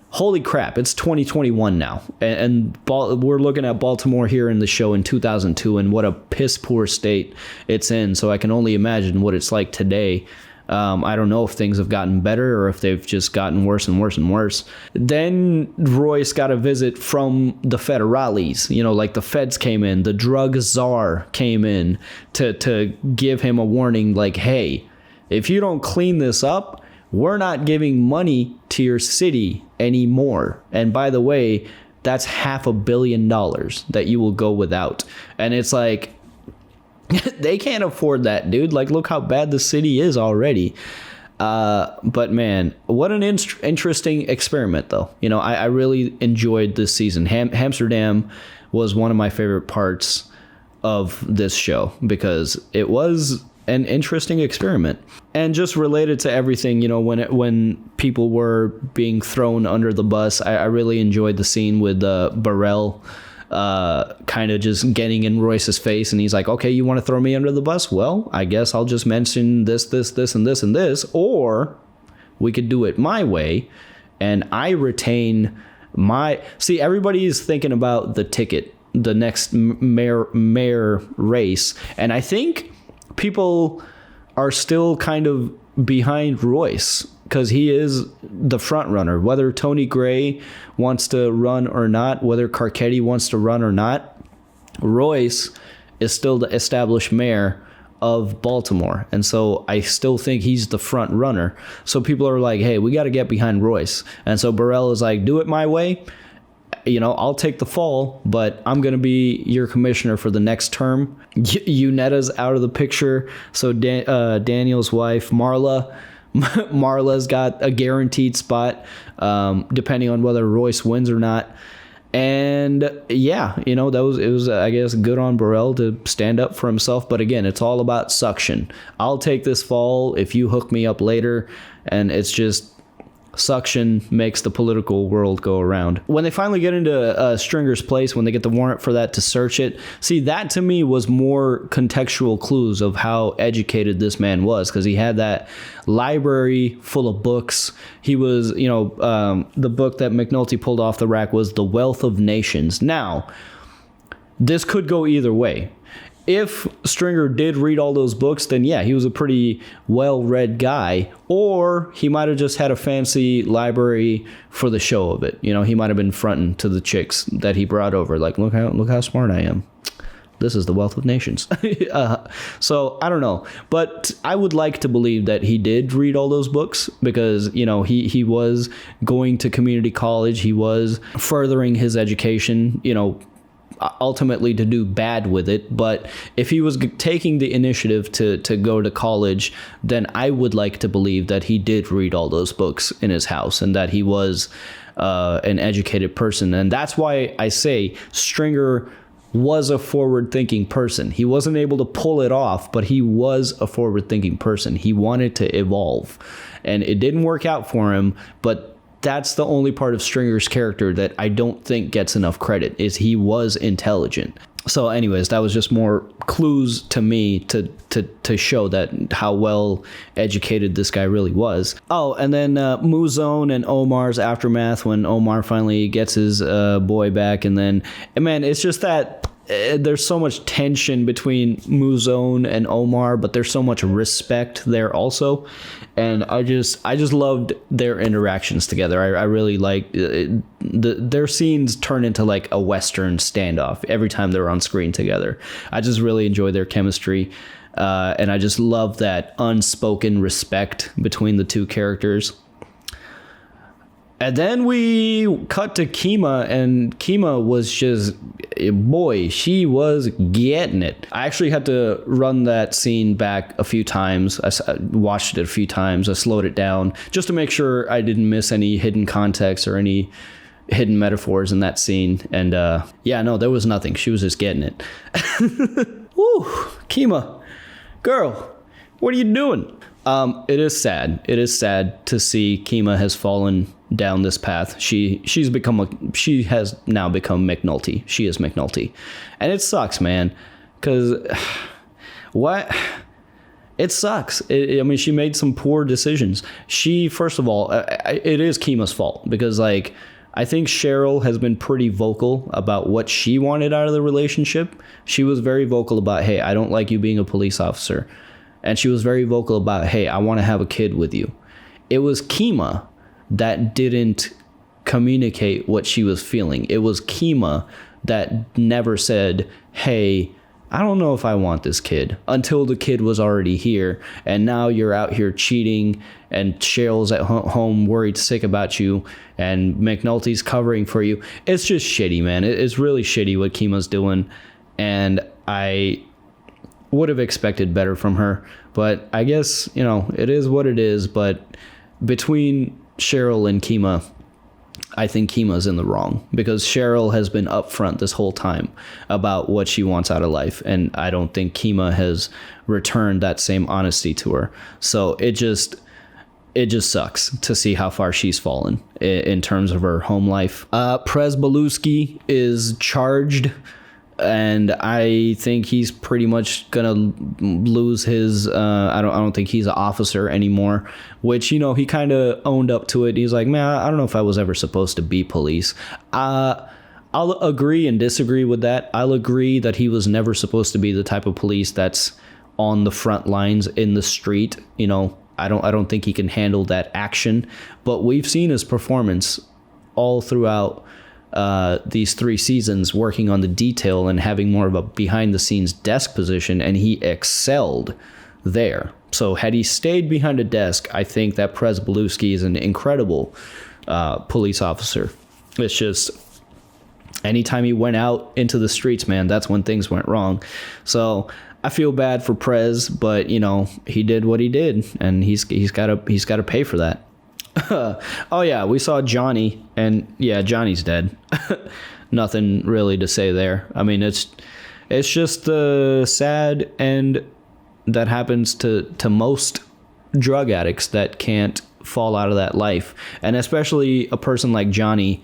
holy crap, it's 2021 now. And we're looking at Baltimore here in the show in 2002 and what a piss poor state it's in. So I can only imagine what it's like today. I don't know if things have gotten better or if they've just gotten worse and worse and worse. Then Royce got a visit from the federales. You know, like the feds came in, the drug czar came in to give him a warning like, hey, if you don't clean this up, we're not giving money to your city anymore. And by the way, that's $500 million that you will go without. And it's like, they can't afford that, dude. Like, look how bad the city is already. But man, what an interesting experiment, though. You know, I really enjoyed this season. Hamsterdam was one of my favorite parts of this show, because it was an interesting experiment. And just related to everything, you know, when people were being thrown under the bus, I really enjoyed the scene with Burrell kind of just getting in Royce's face, and he's like, okay, you want to throw me under the bus? Well, I guess I'll just mention this, and this, or we could do it my way, and I retain my... See, everybody is thinking about the ticket, the next mayor race, and I think people are still kind of behind Royce, because he is the front runner. Whether Tony Gray wants to run or not, whether Carcetti wants to run or not, Royce is still the established mayor of Baltimore. And so I still think he's the front runner. So people are like, hey, we got to get behind Royce. And so Burrell is like, do it my way. You know, I'll take the fall, but I'm going to be your commissioner for the next term. Unetta's out of the picture. So Daniel's wife, Marla's got a guaranteed spot, depending on whether Royce wins or not. And yeah, you know, it was I guess good on Burrell to stand up for himself. But again, it's all about suction. I'll take this fall if you hook me up later. And it's just suction makes the political world go around. When they finally get into Stringer's place, when they get the warrant for that to search it, see, that to me was more contextual clues of how educated this man was, because he had that library full of books. He was, you know, the book that McNulty pulled off the rack was The Wealth of Nations. Now, this could go either way. If Stringer did read all those books, then yeah, he was a pretty well-read guy. Or he might have just had a fancy library for the show of it. You know, he might have been fronting to the chicks that he brought over, like, look how smart I am. This is the Wealth of Nations. So I don't know, but I would like to believe that he did read all those books, because, you know, he was going to community college. He was furthering his education, you know, ultimately to do bad with it. But if he was taking the initiative to go to college, then I would like to believe that he did read all those books in his house, and that he was an educated person. And that's why I say Stringer was a forward-thinking person. He wasn't able to pull it off, but he was a forward-thinking person. He wanted to evolve, and it didn't work out for him, but that's the only part of Stringer's character that I don't think gets enough credit, is he was intelligent. So anyways, that was just more clues to me to show that how well educated this guy really was. Oh, and then Muzone and Omar's aftermath, when Omar finally gets his boy back. And then, man, it's just that there's so much tension between Muzone and Omar, but there's so much respect there also. And I just loved their interactions together. I really like their scenes turn into like a Western standoff every time they're on screen together. I just really enjoy their chemistry. And I just love that unspoken respect between the two characters. And then we cut to Kima, and Kima was just, boy, she was getting it. I actually had to run that scene back a few times. I watched it a few times. I slowed it down just to make sure I didn't miss any hidden context or any hidden metaphors in that scene. And yeah, no, there was nothing. She was just getting it. Woo, Kima, girl, what are you doing? It is sad. It is sad to see Kima has fallen down this path. She has now become McNulty. She is McNulty, and it sucks, man. Cause what? It sucks. I mean, she made some poor decisions. First of all, it is Kima's fault, because like I think Cheryl has been pretty vocal about what she wanted out of the relationship. She was very vocal about, hey, I don't like you being a police officer. And she was very vocal about, hey, I want to have a kid with you. It was Kima that didn't communicate what she was feeling. It was Kima that never said, hey, I don't know if I want this kid, until the kid was already here. And now you're out here cheating, and Cheryl's at home worried sick about you, and McNulty's covering for you. It's just shitty, man. It's really shitty what Kima's doing. And I would have expected better from her, but I guess, you know, it is what it is. But between Cheryl and Kima, I think Kima's in the wrong, because Cheryl has been upfront this whole time about what she wants out of life, and I don't think Kima has returned that same honesty to her. So it just sucks to see how far she's fallen in terms of her home life. Prez Belusky is charged, and I think he's pretty much gonna lose his. I don't think he's an officer anymore. Which, you know, he kind of owned up to it. He's like, man, I don't know if I was ever supposed to be police. I'll agree and disagree with that. I'll agree that he was never supposed to be the type of police that's on the front lines in the street. You know, I don't think he can handle that action. But we've seen his performance all throughout these 3 seasons, working on the detail and having more of a behind the scenes desk position, and he excelled there. So had he stayed behind a desk, I think that Prez Belusky is an incredible police officer. It's just anytime he went out into the streets, man, that's when things went wrong. So I feel bad for Prez, but you know, he did what he did, and he's got to pay for that. Oh yeah, we saw Johnny, and yeah, Johnny's dead. Nothing really to say there. I mean, it's just the sad end that happens to most drug addicts that can't fall out of that life, and especially a person like Johnny,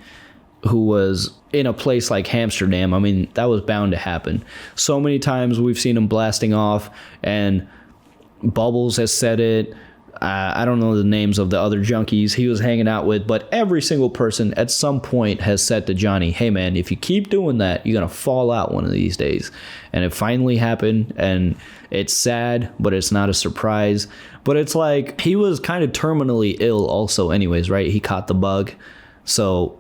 who was in a place like Hamsterdam. I mean, that was bound to happen. So many times we've seen him blasting off, and Bubbles has said it. I don't know the names of the other junkies he was hanging out with, but every single person at some point has said to Johnny, hey man, if you keep doing that, you're going to fall out one of these days. And it finally happened, and it's sad, but it's not a surprise. But it's like, he was kind of terminally ill also anyways, right? He caught the bug. So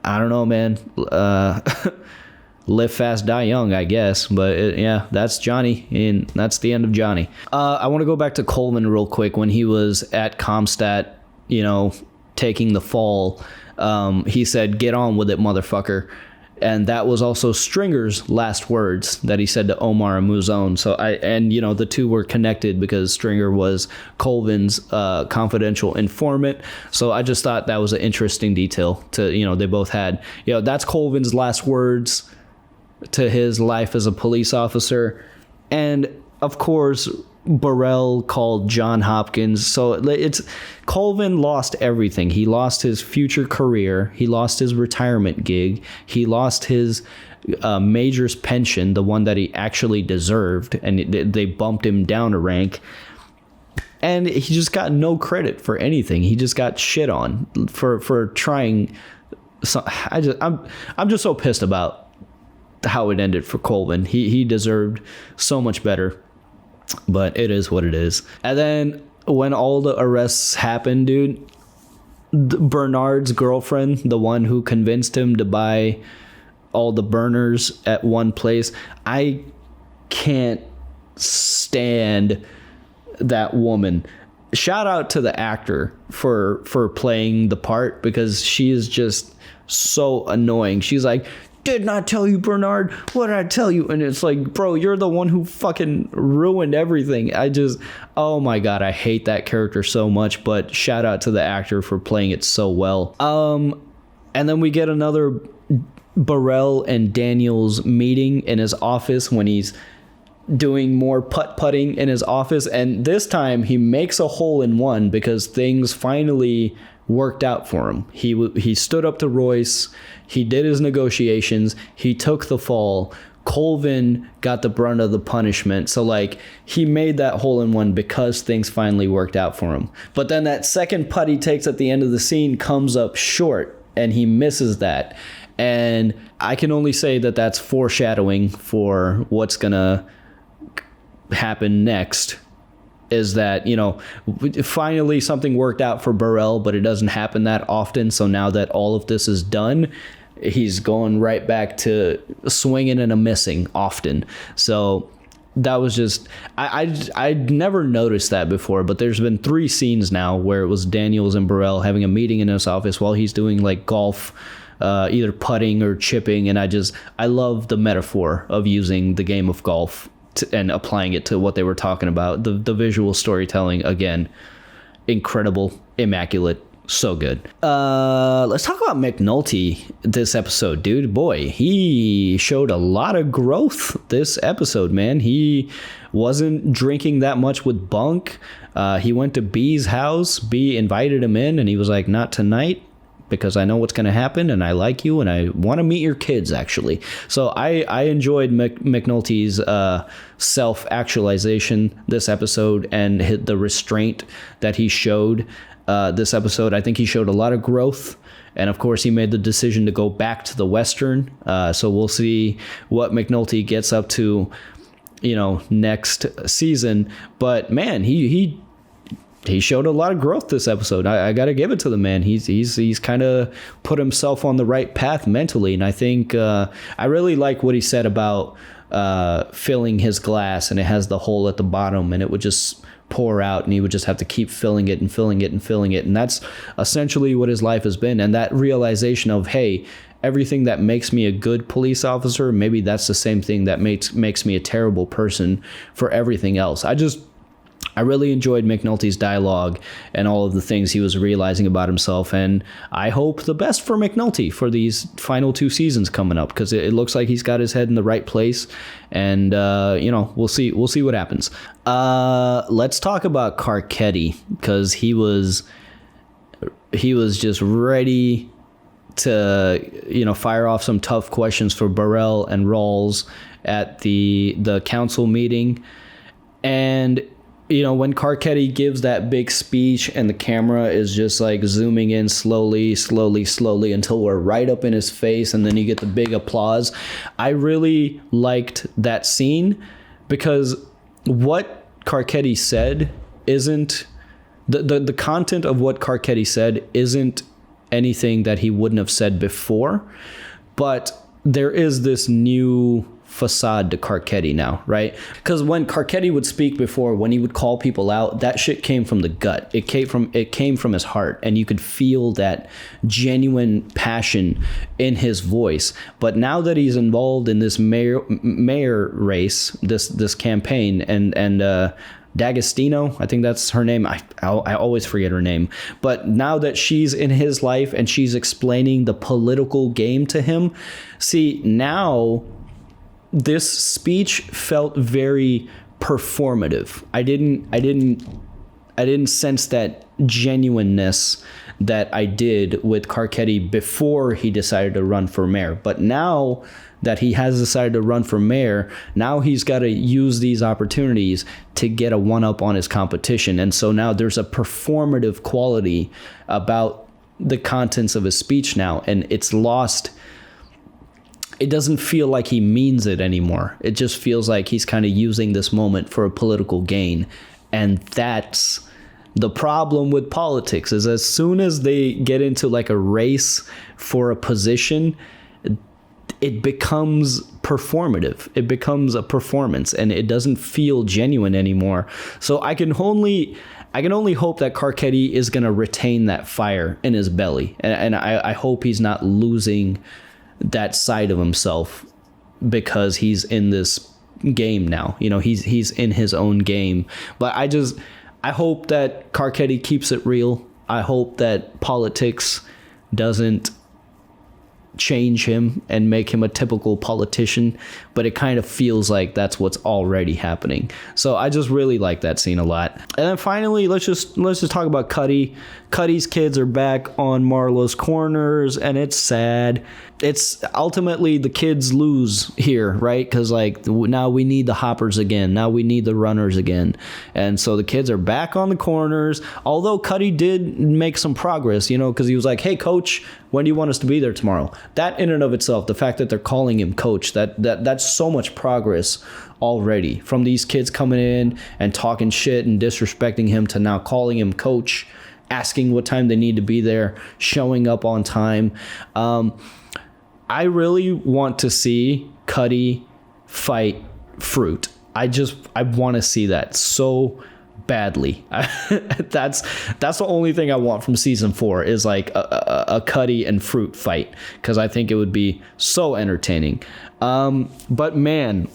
I don't know, man. Live fast, die young, I guess. But yeah, that's Johnny, and that's the end of Johnny. I want to go back to Colvin real quick. When he was at Comstat, you know, taking the fall, he said, get on with it, motherfucker. And that was also Stringer's last words that he said to Omar and Muzone. So you know, the two were connected because Stringer was Colvin's confidential informant. So I just thought that was an interesting detail to, you know, they both had, you know, that's Colvin's last words to his life as a police officer. And of course, Burrell called John Hopkins. So it's, Colvin lost everything. He lost his future career. He lost his retirement gig. He lost his major's pension, the one that he actually deserved, and they bumped him down a rank. And he just got no credit for anything. He just got shit on for trying. So I'm just so pissed about how it ended for Colvin. He deserved so much better, but it is what it is. And then when all the arrests happened, dude, Bernard's girlfriend, the one who convinced him to buy all the burners at one place, I can't stand that woman. Shout out to the actor for playing the part, because she is just so annoying. She's like, didn't I tell you, Bernard? What did I tell you? And it's like, bro, you're the one who fucking ruined everything. Oh my God, I hate that character so much, but shout out to the actor for playing it so well. And then we get another Burrell and Daniels meeting in his office when he's doing more putt-putting in his office. And this time he makes a hole-in-one because things finally worked out for him. He stood up to Royce. He did his negotiations. He took the fall. Colvin got the brunt of the punishment. So, like, he made that hole-in-one because things finally worked out for him. But then that second putt he takes at the end of the scene comes up short, and he misses that. And I can only say that that's foreshadowing for what's going to happen next. Is that, you know, finally something worked out for Burrell, but it doesn't happen that often. So now that all of this is done, he's going right back to swinging and a missing often. So that was just, I'd never noticed that before, but there's been 3 scenes now where it was Daniels and Burrell having a meeting in his office while he's doing like golf, either putting or chipping. And I love the metaphor of using the game of golf and applying it to what they were talking about. The visual storytelling, again, incredible, immaculate, So good. Let's talk about McNulty this episode, dude. Boy, he showed a lot of growth this episode, man. He wasn't drinking that much with Bunk. He went to B's house. B invited him in, and he was like, not tonight, because I know what's going to happen, and I like you, and I want to meet your kids, actually. So I enjoyed McNulty's self-actualization this episode, and the restraint that he showed this episode. I think he showed a lot of growth, and of course he made the decision to go back to the Western. So we'll see what McNulty gets up to, next season. But man, he showed a lot of growth this episode. I got to give it to the man. He's kind of put himself on the right path mentally, and I think I really like what he said about filling his glass, and it has the hole at the bottom, and it would just pour out, and he would just have to keep filling it and filling it and filling it. And that's essentially what his life has been. And that realization of, hey, everything that makes me a good police officer, maybe that's the same thing that makes me a terrible person for everything else. I really enjoyed McNulty's dialogue and all of the things he was realizing about himself, and I hope the best for McNulty for these final 2 seasons coming up, because it looks like he's got his head in the right place, and we'll see what happens. Let's talk about Carcetti, because he was just ready to fire off some tough questions for Burrell and Rawls at the council meeting. And when Carcetti gives that big speech and the camera is just like zooming in slowly until we're right up in his face, and then you get the big applause. I really liked that scene, because what Carcetti said isn't the content of what Carcetti said isn't anything that he wouldn't have said before, but there is this new facade to Carcetti now, right? Because when Carcetti would speak before, when he would call people out, that shit came from the gut. It came from his heart, and you could feel that genuine passion in his voice. But now that he's involved in this mayor race, this campaign, and D'Agostino, I think that's her name. I always forget her name. But now that she's in his life and she's explaining the political game to him, see, now this speech felt very performative. I didn't sense that genuineness that I did with Carcetti before he decided to run for mayor. But now that he has decided to run for mayor, now he's got to use these opportunities to get a one-up on his competition. And so now there's a performative quality about the contents of his speech now, and it's lost. It doesn't feel like he means it anymore. It just feels like he's kind of using this moment for a political gain. And that's the problem with politics, is as soon as they get into like a race for a position, it becomes performative. It becomes a performance, and it doesn't feel genuine anymore. So I can only hope that Carcetti is going to retain that fire in his belly. And I hope he's not losing that side of himself because he's in this game now. He's in his own game. But I hope that Carcetti keeps it real. I hope that politics doesn't change him and make him a typical politician, but it kind of feels like that's what's already happening. So I just really like that scene a lot. And then finally, let's just talk about Cuddy. Cuddy's kids are back on Marlowe's corners, and it's sad. It's ultimately the kids lose here, right? Because like now we need the hoppers again. Now we need the runners again. And so the kids are back on the corners. Although Cuddy did make some progress, because he was like, "Hey, coach, when do you want us to be there tomorrow?" That in and of itself, the fact that they're calling him coach, that's so much progress already, from these kids coming in and talking shit and disrespecting him to now calling him coach, asking what time they need to be there, showing up on time. I really want to see Cuddy fight Fruit. I want to see that so badly. That's the only thing I want from season 4 is like a Cuddy and Fruit fight, because I think it would be so entertaining. But man,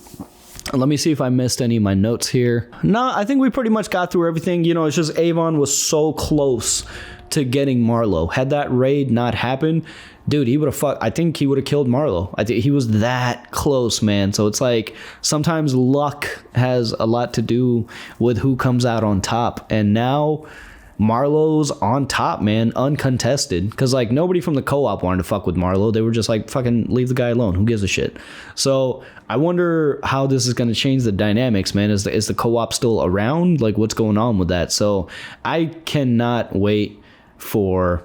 let me see if I missed any of my notes here. No, I think we pretty much got through everything. It's just Avon was so close to getting Marlo. Had that raid not happened, dude, I think he would have killed Marlo. I think he was that close, man. So it's like sometimes luck has a lot to do with who comes out on top. And now Marlo's on top, man, uncontested. Because like nobody from the co-op wanted to fuck with Marlo. They were just like, fucking leave the guy alone. Who gives a shit? So I wonder how this is going to change the dynamics, man. Is the co-op still around? Like what's going on with that? So I cannot wait for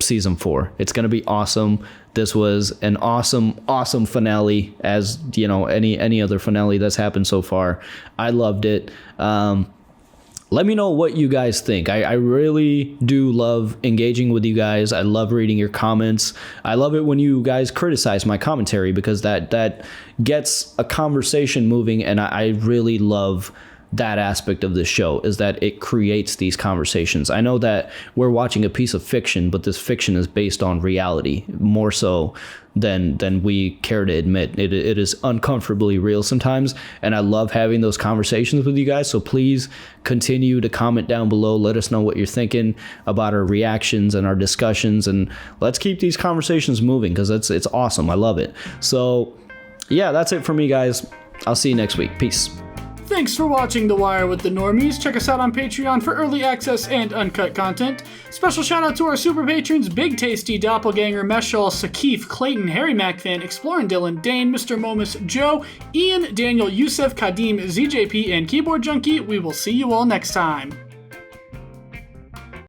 season 4. It's going to be awesome. This was an awesome finale, as you know, any other finale that's happened so far. I loved it. Let me know what you guys think. I really do love engaging with you guys. I love reading your comments. I love it when you guys criticize my commentary, because that gets a conversation moving, and I really love that aspect of this show, is that it creates these conversations. I know that we're watching a piece of fiction, but this fiction is based on reality more so than we care to admit. It is uncomfortably real sometimes, and I love having those conversations with you guys. So please continue to comment down below. Let us know what you're thinking about our reactions and our discussions, and let's keep these conversations moving, because it's awesome. I love it. So yeah, that's it for me, guys. I'll see you next week. Peace.
Thanks for watching The Wire with the Normies. Check us out on Patreon for early access and uncut content. Special shout out to our super patrons: Big Tasty, Doppelganger, Meshal, Sakif, Clayton, Harry MacFan, Exploring Dylan, Dane, Mr. Momus, Joe, Ian, Daniel, Yusef, Kadim, ZJP, and Keyboard Junkie. We will see you all next time.